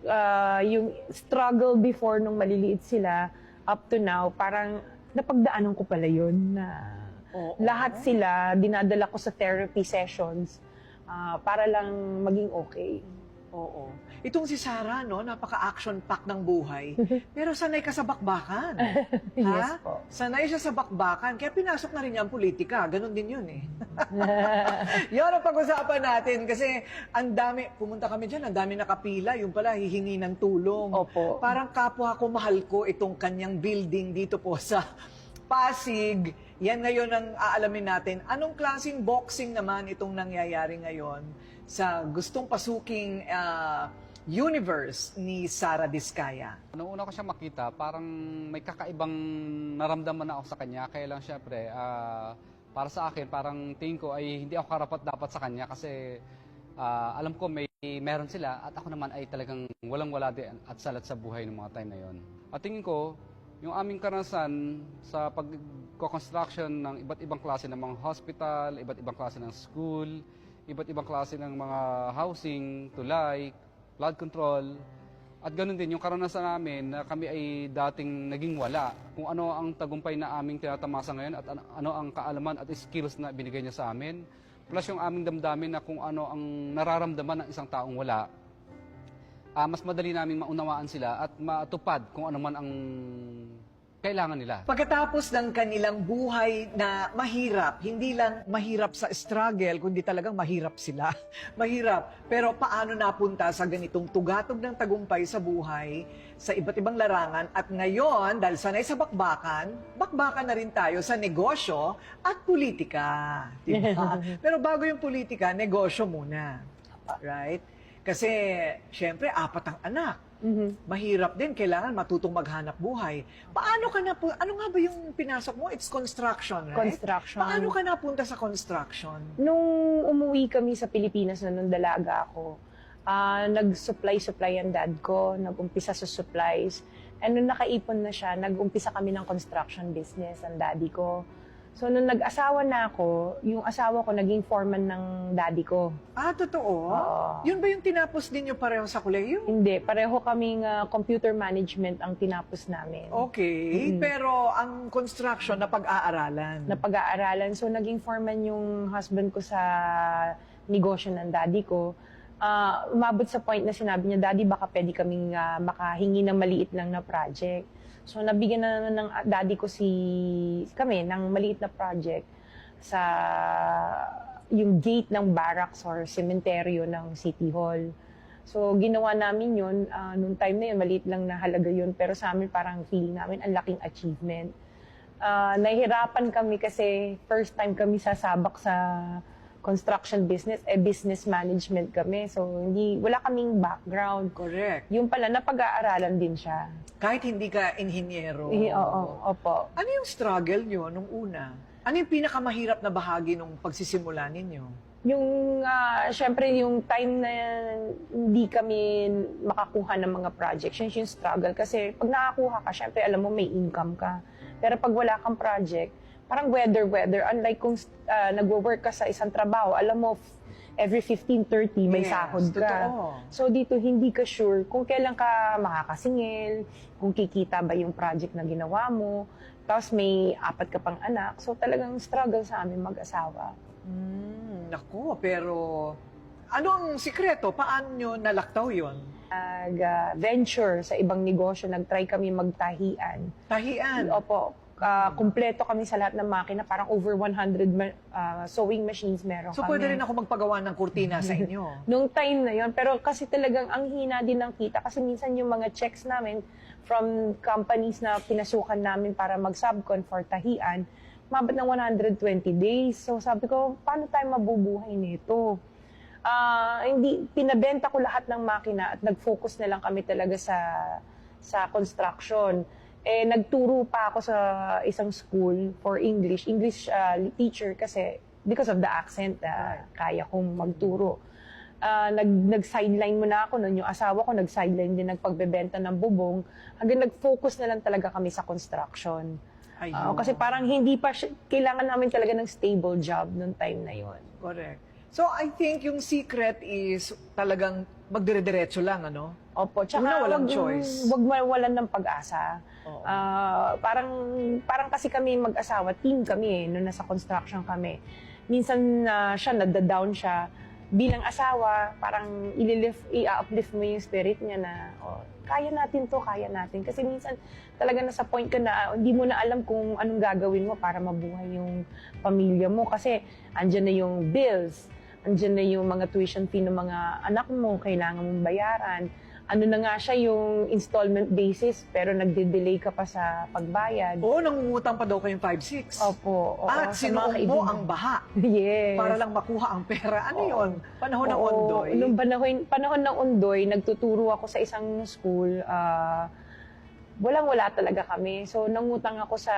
yung struggle before nung maliliit sila, up to now, parang napagdaanan ko pala yun na lahat sila, dinadala ko sa therapy sessions para lang maging okay. Oo. Itong si Sarah, no, napaka-action pack ng buhay. Pero sanay ka sa bakbakan. Yes po. Sanay siya sa bakbakan. Kaya pinasok na rin niya ang politika. Ganon din yun eh. Yan ang pag-usapan natin. Kasi ang dami, pumunta kami dyan, ang dami nakapila. Yung pala, hihingi ng tulong. Opo. Parang kapwa ko, mahal ko itong kanyang building dito po sa Pasig. Yan ngayon ang aalamin natin. Anong klaseng boxing naman itong nangyayari ngayon sa gustong pasuking universe ni Sara Diskaya? Nung una ko siya makita, parang may kakaibang naramdaman na ako sa kanya. Kaya lang syempre, para sa akin, parang tingin ko ay hindi ako karapat-dapat sa kanya kasi alam ko meron sila at ako naman ay talagang walang-wala din at salat sa buhay ng mga time na yon. At tingin ko, yung aming karanasan sa pag-construction ng iba't ibang klase ng mga hospital, iba't ibang klase ng school, iba't ibang klase ng mga housing, tulay, flood control, at ganoon din yung karanasan namin na kami ay dating naging wala. Kung ano ang tagumpay na aming tinatamasa ngayon at ano ang kaalaman at skills na binigay niya sa amin, plus yung aming damdamin na kung ano ang nararamdaman ng isang taong wala, mas madali namin maunawaan sila at matupad kung ano man ang kailangan nila. Pagkatapos ng kanilang buhay na mahirap, hindi lang mahirap sa struggle, kundi talagang mahirap sila. Mahirap. Pero paano napunta sa ganitong tugatog ng tagumpay sa buhay, sa iba't ibang larangan, at ngayon, dahil sanay sa bakbakan na rin tayo sa negosyo at politika. Diba? Pero bago yung politika, negosyo muna. Right? Kasi, syempre, 4 ang anak. Mahirap din, kailangan matutong maghanap buhay. Paano ka na ano nga ba yung pinasok mo? It's construction, right? Construction. Paano ka napunta sa construction? Nung umuwi kami sa Pilipinas na nung dalaga ako, nag-supply ang dad ko, nag-umpisa sa supplies. And nung nakaipon na siya, nag-umpisa kami ng construction business, ang daddy ko. So, nung nag-asawa na ako, yung asawa ko naging foreman ng daddy ko. Ah, totoo? Oo. Yun ba yung tinapos ninyo pareho sa kolehiyo? Hindi, pareho kaming computer management ang tinapos namin. Okay, pero ang construction na pag-aaralan. Na pag-aaralan. So, naging foreman yung husband ko sa negosyo ng daddy ko. Umabot sa point na sinabi niya, Daddy, baka pwede kaming makahingi ng maliit lang na project. So, nabigyan na ng daddy ko kami ng maliit na project sa yung gate ng barracks or cementerio ng City Hall. So, ginawa namin yun. Noong time na yun, maliit lang na halaga yun. Pero sa amin, parang feeling namin, ang laking achievement. Nahihirapan kami kasi first time kami sasabak sa construction business, business management kami. So, wala kaming background. Correct. Yung pala, napag-aaralan din siya. Kahit hindi ka inhinyero. Oo, opo. Ano yung struggle nyo nung una? Ano yung pinakamahirap na bahagi nung pagsisimula ninyo? Yung, syempre, yung time na hindi kami makakuha ng mga projects, yun yung struggle. Kasi pag nakakuha ka, syempre, alam mo, may income ka. Pero pag wala kang project, parang weather. Unlike kung nagwo-work ka sa isang trabaho, alam mo, every 15-30 may sahod ka. Totoo. So dito, hindi ka sure kung kailan ka makakasingil, kung kikita ba yung project na ginawa mo, tapos may 4 ka pang anak. So talagang struggle sa amin mag-asawa. Naku, pero ano ang sikreto? Paano nyo nalaktaw yon? Venture sa ibang negosyo, nag-try kami magtahian. Tahian. Opo, kumpleto kami sa lahat ng makina, parang over 100 sewing machines meron So kami. pwede rin ako magpagawa ng kurtina sa inyo. Nung time na yon, pero kasi talagang ang hina din ng kita kasi minsan yung mga checks namin from companies na pinasukan namin para mag-subcon for tahian, mabot ng 120 days. So sabi ko, paano tayo mabubuhay nito? Pinabenta ko lahat ng makina at nag-focus na lang kami talaga sa construction. Nagturo pa ako sa isang school for English teacher kasi because of the accent, kaya kong magturo. Nag-sideline muna ako noon, yung asawa ko nag-sideline din nagpagbebenta ng bubong, hanggang nag-focus na lang talaga kami sa construction. Kasi parang hindi pa kailangan namin talaga ng stable job noong time na yon. Correct. So I think yung secret is talagang magdire-diretso lang, ano? Opo, tsaka Una, walang choice. Wag mawalan ng pag-asa. Oo. Parang kasi kami mag-asawa, team kami nung nasa construction kami. Minsan siya, nada-down siya. Bilang asawa, parang i-uplift mo yung spirit niya na, kaya natin to, kaya natin. Kasi minsan talaga nasa point ka na hindi mo na alam kung anong gagawin mo para mabuhay yung pamilya mo. Kasi andyan na yung bills, andyan na yung mga tuition fee ng mga anak mo, kailangan mong bayaran. Ano na nga siya yung installment basis, pero nagde-delay ka pa sa pagbayad. Oo, nangungutang pa daw kayong 5-6. Opo. Oo, At sa mga sinuong mo kaibigan. ang baha Yes. para lang makuha ang pera. Ano Oo. yon? Panahon ng Oo, ondoy? nung panahon ng Ondoy, nagtuturo ako sa isang school. Walang-wala talaga kami. So, nangutang ako sa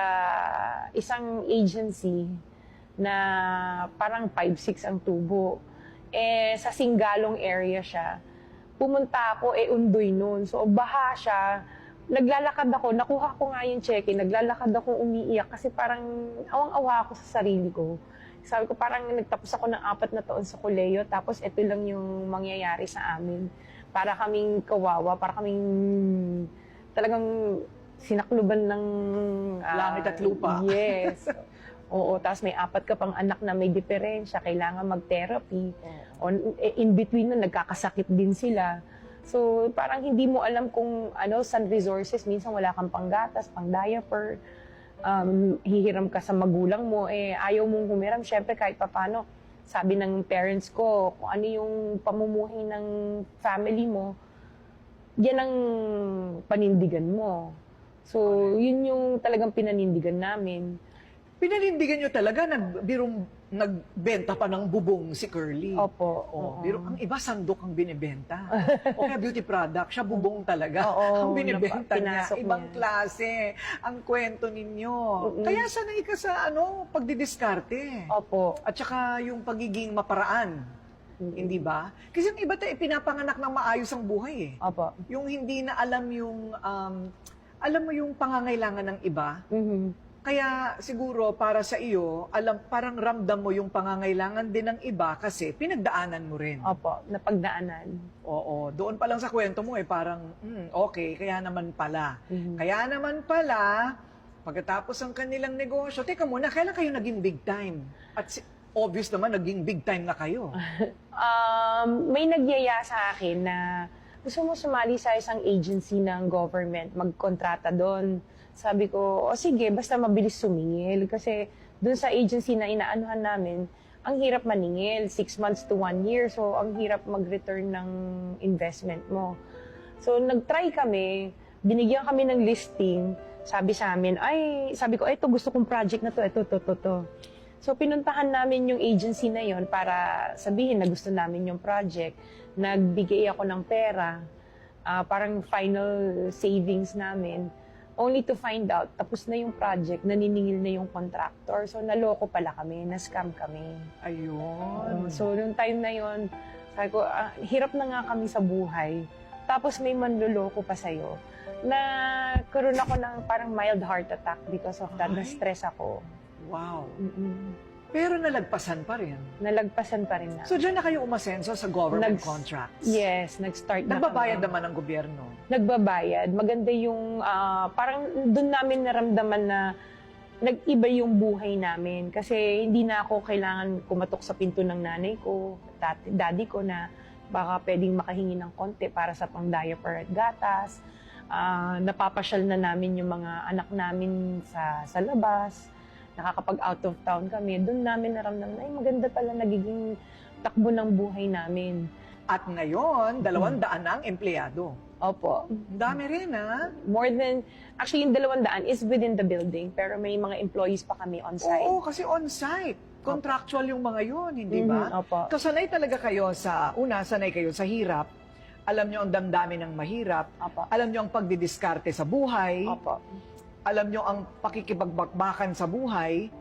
isang agency na parang 5-6 ang tubo. Sa Singalong area siya. Pumunta ako, Ondoy noon. So, baha siya. Naglalakad ako, nakuha ko nga yung check-in, naglalakad ako umiiyak kasi parang awang-awa ako sa sarili ko. Sabi ko, parang nagtapos ako ng 4 na taon sa koleyo, tapos ito lang yung mangyayari sa amin. Para kaming kawawa, para kaming talagang sinakluban ng Langit at lupa. Yes. Oo, tapos may 4 ka pang anak na may diferensya, kailangan mag-therapy. In between na nagkakasakit din sila. So, parang hindi mo alam kung saan resources. Minsan wala kang panggatas, pang-diaper. Hihiram ka sa magulang mo. Ayaw mong humiram. Siyempre, kahit papano, sabi ng parents ko, kung ano yung pamumuhay ng family mo, yan ang panindigan mo. So, yun yung talagang pinanindigan namin. Pinanindigan nyo talaga, nagbenta pa ng bubong si Curly. Opo. Oh, oo. pero ang iba sandok ang binibenta. O kaya beauty product, siya bubong talaga. Oo, ang binibenta niya, pinasok ibang niya. klase ang kwento ninyo. Mm-mm. Kaya sanay ka sa pagdidiskarte. Opo. At saka yung pagiging maparaan, hindi ba? Kasi yung iba tayo pinapanganak ng maayos ang buhay eh. Opo. Yung hindi na alam yung alam mo yung pangangailangan ng iba. Mhm. Kaya siguro para sa iyo, parang ramdam mo yung pangangailangan din ng iba kasi pinagdaanan mo rin. Opo, napagdaanan. Oo, doon pa lang sa kwento mo parang, okay, kaya naman pala. Mhm. Kaya naman pala, pagkatapos ang kanilang negosyo, teka muna, kailan kayo naging big time? At obvious naman, naging big time na kayo. May nagyaya sa akin na gusto mo sumali sa isang agency ng government, magkontrata doon. Sabi ko, o sige, basta mabilis sumingil. Kasi doon sa agency na inaanuhan namin, ang hirap maningil, 6 months to 1 year. So, ang hirap mag-return ng investment mo. So, nag-try kami, binigyan kami ng listing. Sabi sa amin, sabi ko, ito, gusto kong project na to, ito. So, pinuntahan namin yung agency na yon para sabihin na gusto namin yung project. Nagbigay ako ng pera, parang final savings namin. Only to find out, tapos na yung project, naniningil na yung contractor. So, naloko pala kami, na-scam kami. Ayun. So, nung time na yon, sabi ko, hirap na nga kami sa buhay. Tapos may manloloko pa sa'yo. Nagkaroon ako ng parang mild heart attack because of that. Ay. Na-stress ako. Wow. Mm-mm. Pero nalagpasan pa rin. Nalagpasan pa rin na. So, diyan na kayo umasenso sa government Nags- contracts? Yes, nag-start na Nagbabayad kami. naman ang gobyerno. Nagbabayad. Maganda yung, parang doon namin naramdaman na nag-iba yung buhay namin. Kasi hindi na ako kailangan kumatok sa pinto ng nanay ko, daddy ko na baka pwedeng makahingi ng konti para sa pang-diaper at gatas. Napapasyal na namin yung mga anak namin sa labas. Nakakapag-out of town kami. Doon namin naramdaman na maganda pala nagiging takbo ng buhay namin. At ngayon, 200 na ang empleyado. Opo. Ang dami rin, ha? More than, actually yung 200 is within the building, pero may mga employees pa kami on-site. Oo, kasi on-site. Contractual yung mga yun, hindi ba? Opo. Kasanay talaga kayo sanay kayo sa hirap. Alam nyo ang damdamin ng mahirap. Opo. Alam nyo ang pagdidiskarte sa buhay. Opo. Alam nyo ang pakikipagbakbakan sa buhay.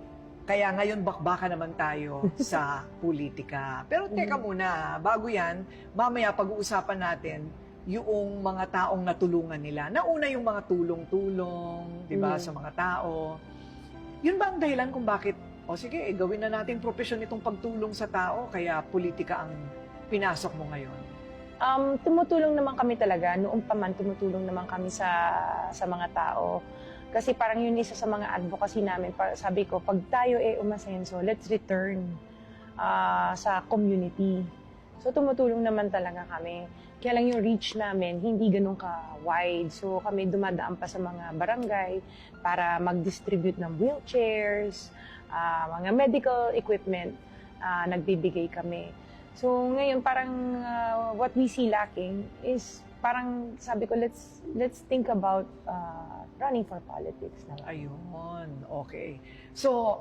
Kaya ngayon bakbakan naman tayo sa politika. Pero teka muna, bago yan, mamaya pag-uusapan natin yung mga taong natulungan nila. Nauna yung mga tulong-tulong, di ba, sa mga tao. Yun ba ang dahilan kung bakit, sige, gawin na natin profesyon itong pagtulong sa tao, kaya politika ang pinasok mo ngayon? Tumutulong naman kami talaga. Noong pa man, tumutulong naman kami sa mga tao. Kasi parang yun isa sa mga advocacy namin. Sabi ko, pag tayo umasenso, let's return sa community. So tumutulong naman talaga kami. Kaya lang yung reach namin, hindi ganun ka-wide. So kami dumadaan pa sa mga barangay para mag-distribute ng wheelchairs, mga medical equipment, nagbibigay kami. So ngayon parang what we see lacking is parang sabi ko, let's think about running for politics naman. Ayun, okay. So,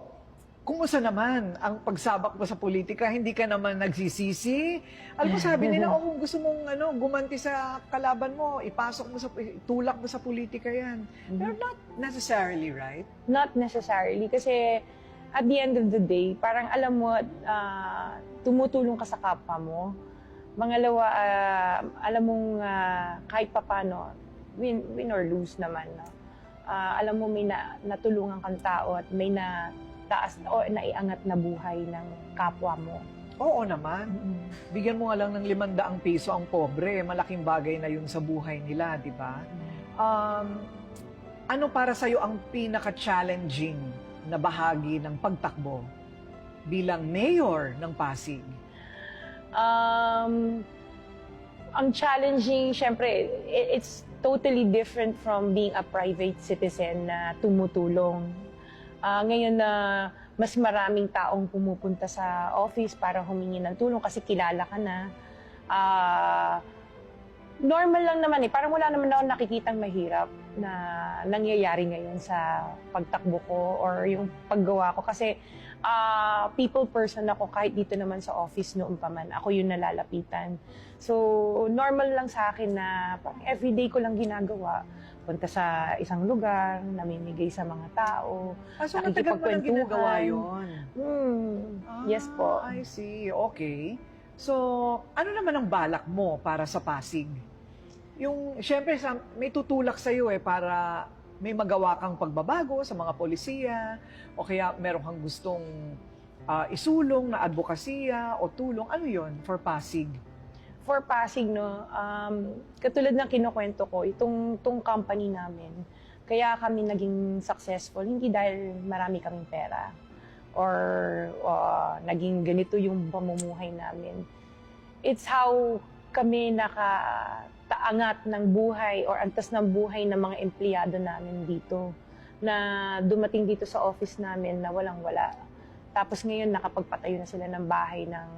kumusta naman ang pagsabak mo sa politika? Hindi ka naman nagsisisi? Alam mo, sabi nila, kung gusto mong gumanti sa kalaban mo, itulak mo sa politika yan. Pero not necessarily, right? Not necessarily, kasi at the end of the day, parang alam mo, tumutulong ka sa kapwa mo. Mangalawa, alam mong kahit papano, win or lose naman. No? Alam mo may natulungan kang tao at may nataas o naiangat na buhay ng kapwa mo. Oo naman. Bigyan mo nga lang ng 500 piso ang pobre. Malaking bagay na yun sa buhay nila, di ba? Ano para sa'yo ang pinaka-challenging na bahagi ng pagtakbo bilang mayor ng Pasig? Ang challenging, syempre, it's totally different from being a private citizen na tumutulong. Ngayon na mas maraming taong pumupunta sa office para humingi ng tulong kasi kilala ka na. normal lang naman eh. Parang wala naman ako nakikitang mahirap na nangyayari ngayon sa pagtakbo ko or yung paggawa ko. Kasi people person ako kahit dito naman sa office noon pa man. Ako yung nalalapitan. So, normal lang sa akin na parang everyday ko lang ginagawa. Punta sa isang lugar, namimigay sa mga tao, So matagal mo nang ginagawa yun? Yes po. I see. Okay. So, ano naman ang balak mo para sa Pasig? Yung, syempre, may tutulak sa'yo para may magawa kang pagbabago sa mga polisiya o kaya meron kang gustong isulong na advokasya o tulong. Ano yon for Pasig? For Pasig, no, katulad ng kinukwento ko, itong company namin, kaya kami naging successful, hindi dahil marami kaming pera or naging ganito yung pamumuhay namin. It's how kami nakataangat ng buhay or antas ng buhay ng mga empleyado namin dito na dumating dito sa office namin na walang-wala. Tapos ngayon nakapagpatayo na sila ng bahay ng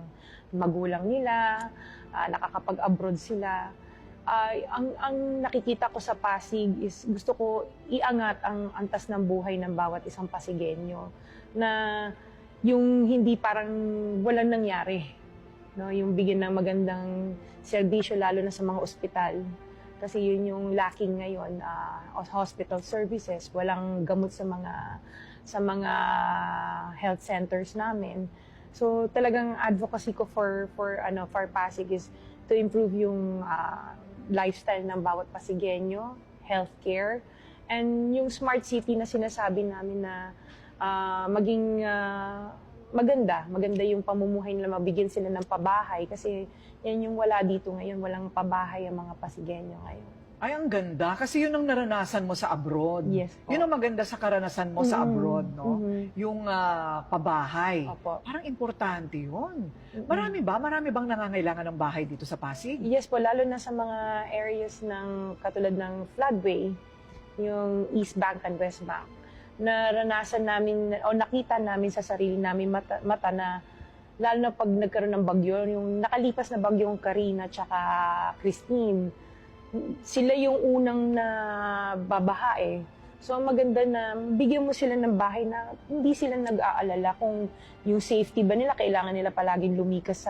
magulang nila, nakakapag-abroad sila. Ang nakikita ko sa Pasig is gusto ko iangat ang antas ng buhay ng bawat isang Pasigenyo na yung hindi parang walang nangyari. No? Yung bigyan ng magandang serbisyo lalo na sa mga ospital. Kasi yun yung lacking ngayon, hospital services, walang gamot sa mga health centers namin. So talagang advocacy ko for Pasig is to improve yung lifestyle ng bawat Pasigenyo, healthcare, and yung smart city na sinasabi namin na maging maganda yung pamumuhay nila, mabigyan sila ng pabahay kasi yan yung wala dito ngayon, walang pabahay ang mga Pasigenyo ngayon. Ay, ang ganda. Kasi yun ang naranasan mo sa abroad. Yes po. Yun ang maganda sa karanasan mo sa abroad, no? Yung pabahay. Opo. Parang importante yun. Marami bang nangangailangan ng bahay dito sa Pasig? Yes po, lalo na sa mga areas ng katulad ng floodway, yung East Bank and West Bank. Naranasan namin o nakita namin sa sarili namin mata na lalo na pag nagkaroon ng bagyo, yung nakalipas na bagyong Karina tsaka Christine, sila yung unang na babaha eh. So maganda na bigyan mo sila ng bahay na hindi sila nag-aalala kung yung safety ba nila, kailangan nila palaging lumikas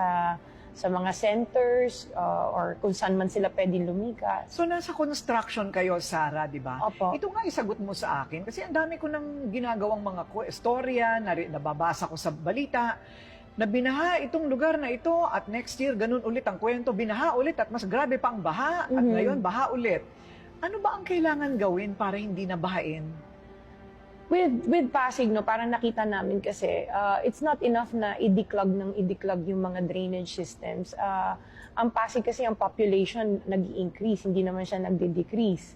sa mga centers or kung saan man sila pwedeng lumikas. So nasa construction kayo, Sarah, di ba? Opo. Ito nga isagot mo sa akin kasi ang dami ko nang ginagawang mga istorya, nababasa ko sa balita, na binaha itong lugar na ito at next year ganun ulit ang kwento, binaha ulit at mas grabe pa ang baha at ngayon baha ulit. Ano ba ang kailangan gawin para hindi nabahain? With Pasig, no, parang nakita namin kasi it's not enough na i-declog yung mga drainage systems. Ang Pasig kasi ang population nag-i-increase, hindi naman siya nagde-decrease.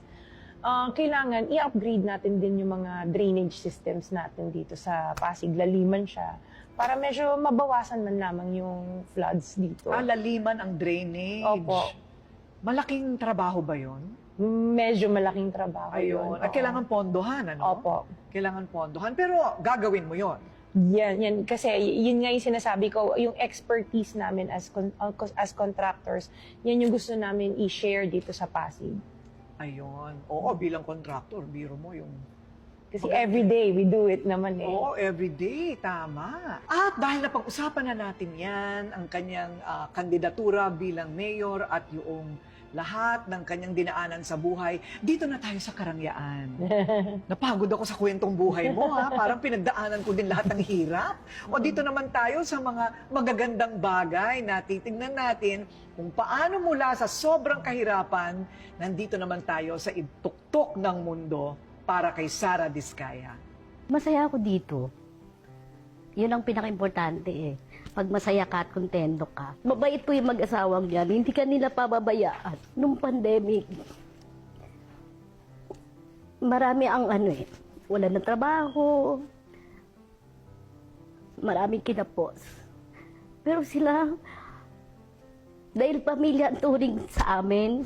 Kailangan i-upgrade natin din yung mga drainage systems natin dito sa Pasig, laliman siya para medyo mabawasan man lamang yung floods dito. Laliman ang drainage. Opo. Malaking trabaho ba yon? Medyo malaking trabaho Ayun. yun. At kailangan pondohan, ano? Opo. Kailangan pondohan. Pero gagawin mo yon. Yan. Kasi yun nga yung sinasabi ko, yung expertise namin as contractors, yan yung gusto namin i-share dito sa Pasig. Ayun. Oo, bilang contractor, biro mo yung... Kasi everyday we do it naman eh. Oo, everyday. Tama. At dahil napag-usapan na natin yan, ang kanyang kandidatura bilang mayor at yung lahat ng kanyang dinaanan sa buhay, dito na tayo sa Karangyaan. Napagod ako sa kwentong buhay mo, ha? Parang pinagdaanan ko din lahat ng hirap. O dito naman tayo sa mga magagandang bagay na titingnan natin kung paano mula sa sobrang kahirapan, nandito naman tayo sa ituktok ng mundo para kay Sara Diskaya. Masaya ako dito. Yun ang pinaka-importante eh. Pag masaya ka at kontento ka. Mabait po yung mag-asawang yan. Hindi ka nila pababayaan. Nung pandemic, marami ang wala ng trabaho. Maraming kinapos. Pero sila, dahil pamilya ang turing sa amin,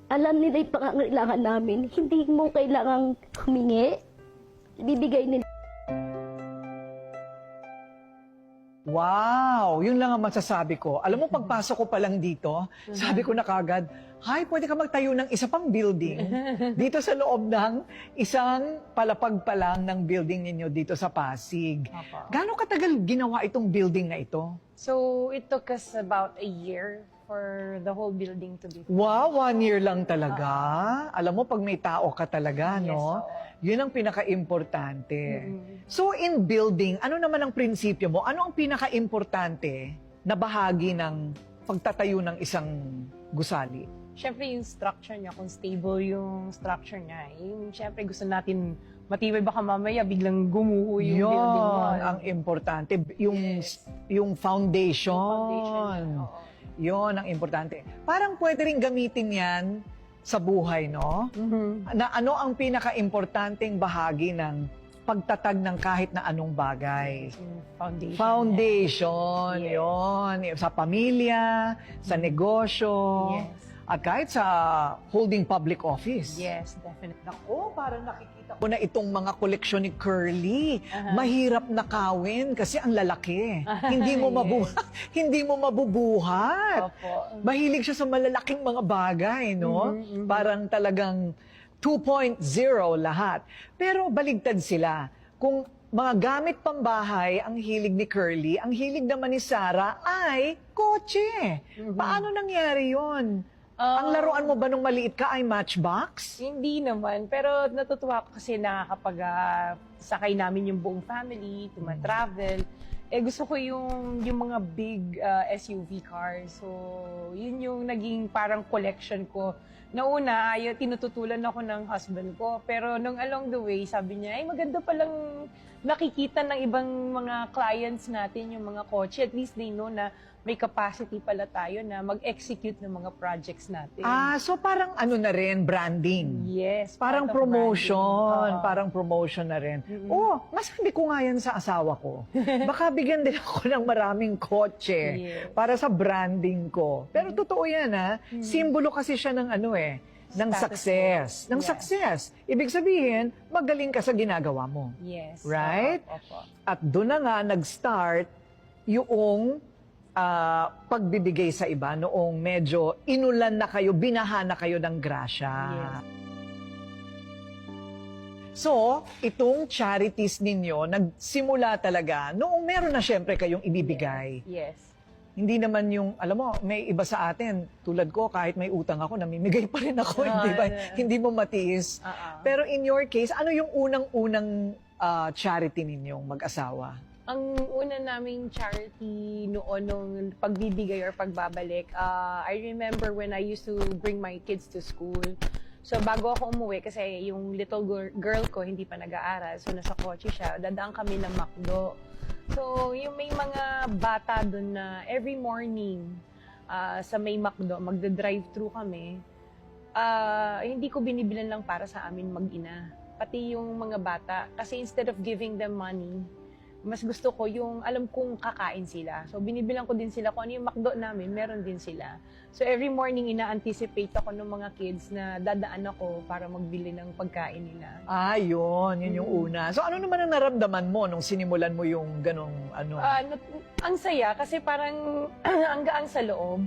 alam nila yung pangangailangan namin. Hindi mo kailangang humingi. Bibigay nila. Wow! Yun lang ang masasabi ko. Alam mo, pagpasok ko pa lang dito, sabi ko na kagad, "Hay, pwede ka magtayo ng isa pang building dito sa loob ng isang palapag pa lang ng building ninyo dito sa Pasig." Opo. Gaano katagal ginawa itong building na ito? So, it took us about a year for the whole building to be Wow, 1 year lang talaga. Alam mo, pag may tao ka talaga, Yes, no? oo. Yun ang pinaka-importante. Mm-mm. So, in building, ano naman ang prinsipyo mo? Ano ang pinaka-importante na bahagi ng pagtatayo ng isang gusali? Siyempre yung structure niya, kung stable yung structure niya. Yung siyempre gusto natin matibay, baka mamaya biglang gumuho yung building mo. Yun ang importante. Yung foundation. Foundation niya, oo. Yun ang importante. Parang pwede rin gamitin yan sa buhay, no? Na ano ang pinaka-importanteng bahagi ng pagtatag ng kahit na anong bagay? Yung foundation. Foundation, Yes. yon, sa pamilya, sa negosyo, Yes. at kahit sa holding public office. Yes, definitely. Nako, parang nakikita ko na itong mga koleksyon ni Curly. Aha. Mahirap nakawin kasi ang lalaki. Hindi mo Yes. hindi mo mabubuhat. Opo. Mahilig siya sa malalaking mga bagay, no? Mhm, mhm. Parang talagang 2.0 lahat. Pero baligtad sila. Kung mga gamit pambahay ang hilig ni Curly, ang hilig naman ni Sarah ay kotse. Paano nangyari yon? Ang laruan mo ba nung maliit ka ay Matchbox? Hindi naman, pero natutuwa ako kasi nakakapag sakay namin yung buong family, travel. Gusto ko yung mga big SUV cars. So, yun yung naging parang collection ko. Nauna, tinututulan ako ng husband ko. Pero nung along the way, sabi niya, ay maganda palang nakikita ng ibang mga clients natin yung mga kotse. At least they know na may capacity pala tayo na mag-execute ng mga projects natin. So parang ano na rin, branding. Yes. Parang part of promotion, branding. Oo. parang promotion na rin. Mm-mm. Masabi ko nga yan sa asawa ko. Baka bigyan din ako ng maraming kotse Yes. para sa branding ko. Pero totoo yan, ha? Simbolo kasi siya ng ano ng Status success. symbol. Ng Yes. success. Ibig sabihin, magaling ka sa ginagawa mo. Yes. Right? Opo. At doon na nga nag-start yung pagbibigay sa iba noong medyo inulan na kayo, binaha na kayo ng grasya. Yes. So, itong charities ninyo, nagsimula talaga noong meron na syempre kayong ibibigay. Yes. Hindi naman yung, alam mo, may iba sa atin, tulad ko, kahit may utang ako, namimigay pa rin ako, hindi ba? Hindi mo matiis. Pero in your case, ano yung unang-unang charity ninyong mag-asawa? Ang una naming charity noon nung pagbibigay or pagbabalik, I remember when I used to bring my kids to school. So bago ako umuwi, kasi yung little girl ko hindi pa nag-aaral, so nasa kotse siya, dadaan kami ng McDo. So yung may mga bata doon na every morning sa may McDo, magda-drive-thru kami, hindi ko binibilan lang para sa amin mag-ina. Pati yung mga bata, kasi instead of giving them money, mas gusto ko yung alam kong kakain sila. So, binibilang ko din sila kung ano yung McDo namin, meron din sila. So, every morning, ina-anticipate ako ng mga kids na dadaan ako para magbili ng pagkain nila. Yun yung una. So, ano naman ang naramdaman mo nung sinimulan mo yung ganong ano? Ang saya, kasi parang ang gaang sa loob.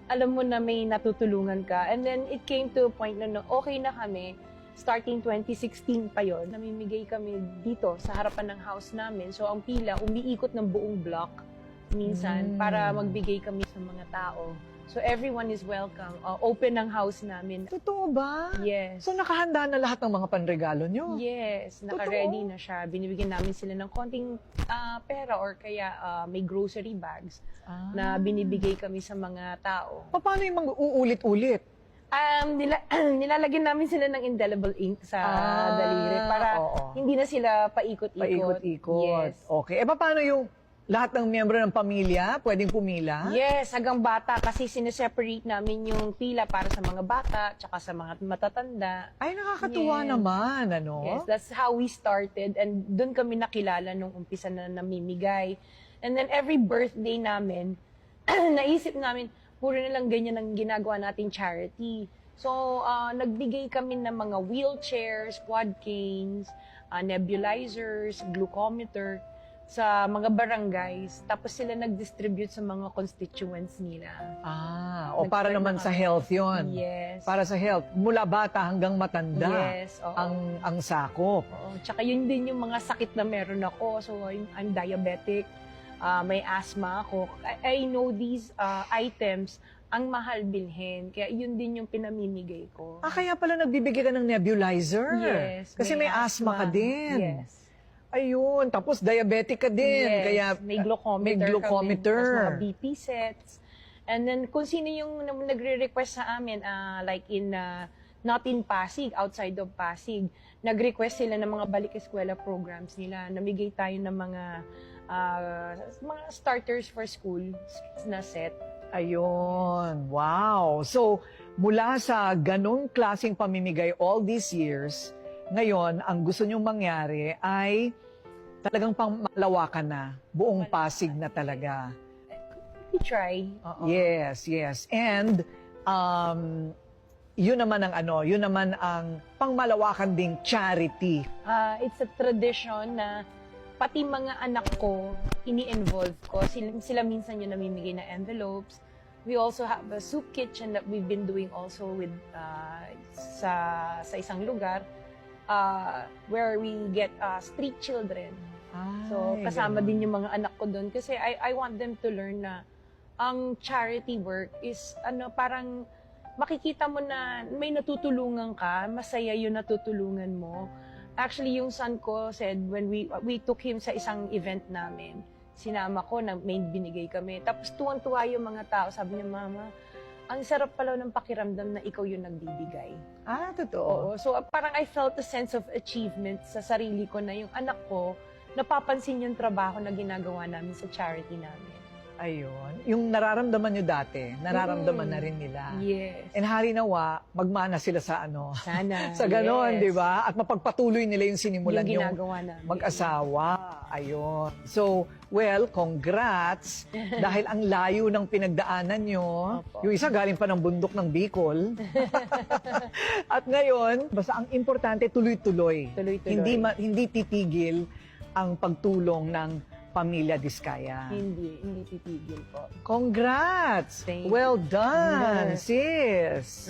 Alam mo na may natutulungan ka. And then, it came to a point na okay na kami. Starting 2016 pa yon, namimigay kami dito sa harapan ng house namin. So ang pila, umiikot ng buong block minsan para magbigay kami sa mga tao. So everyone is welcome. Open ang house namin. Totoo ba? Yes. So nakahanda na lahat ng mga panregalo nyo? Yes, naka-ready na siya. Binibigyan namin sila ng konting pera or kaya may grocery bags na binibigay kami sa mga tao. Paano yung mga uulit-ulit? Nilalagyan namin sila ng indelible ink sa daliri para hindi na sila paikot-ikot. Paikot-ikot. Yes. Okay. Paano yung lahat ng miyembro ng pamilya pwedeng pumila? Yes, hanggang bata kasi sineseparate namin yung pila para sa mga bata tsaka sa mga matatanda. Ay, nakakatuwa Yes. naman, ano? Yes, that's how we started and doon kami nakilala nung umpisa na namimigay. And then every birthday namin, naisip namin, puro na lang ganyan ang ginagawa nating charity. So, nagbigay kami ng mga wheelchairs, quad canes, nebulizers, glucometer. sa mga barangays, tapos sila nag-distribute sa mga constituents nila. O para Nag-start naman na sa kami. health yon. Yes. Para sa health. Mula bata hanggang matanda. Yes, oo. Ang sakop. Oo. Tsaka yun din yung mga sakit na meron ako. So, I'm diabetic. May asthma ako. I know these items ang mahal bilhin. Kaya yun din yung pinamimigay ko. Kaya pala nagbibigay ka ng nebulizer. Yes. Kasi may asthma ka din. Yes. Ayun. Tapos diabetic ka din. Yes. Kaya may glucometer. may glucometer. Kami. Tapos mga BP sets. And then, kung sino yung nagre-request sa amin, like not in Pasig, outside of Pasig, nag-request sila ng mga balik-eskwela programs nila. Namigay tayo ng mga starters for school na set. Ayun. Wow. So, mula sa ganong klaseng pamimigay all these years, ngayon, ang gusto nyong mangyari ay talagang pangmalawakan na. Buong Pasig na talaga. We try. Yes, yes. And, yun naman ang pangmalawakan ding charity. It's a tradition na pati mga anak ko, ini-involve ko. Sila minsan yung namimigay na envelopes. We also have a soup kitchen that we've been doing also with sa isang lugar where we get street children. So, kasama din yung mga anak ko doon. Kasi I want them to learn na ang charity work is parang makikita mo na may natutulungan ka, masaya yung natutulungan mo. Actually, yung son ko said when we took him sa isang event namin, sinama ko na may binigay kami. Tapos tuwang-tuwa yung mga tao. Sabi niya, Mama, ang sarap pala ng pakiramdam na ikaw yung nagbibigay. Totoo. Oo. So parang I felt a sense of achievement sa sarili ko na yung anak ko, napapansin yung trabaho na ginagawa namin sa charity namin. Ayun. Yung nararamdaman nyo dati, nararamdaman na rin nila. Yes. And hari nawa, magmana sila sa Sana. sa ganon, yes. di ba? At mapagpatuloy nila yung sinimulan Yung yung ginagawa namin. mag-asawa. Ayun. So, well, congrats. Dahil ang layo ng pinagdaanan nyo. Opo. Yung isa galing pa ng bundok ng Bicol. At ngayon, basta ang importante, tuloy-tuloy. Tuloy-tuloy. Hindi titigil ang pagtulong ng Pamilya Diskaya. Hindi titigil po. Congrats! Thank you. Well done, Yes. sis!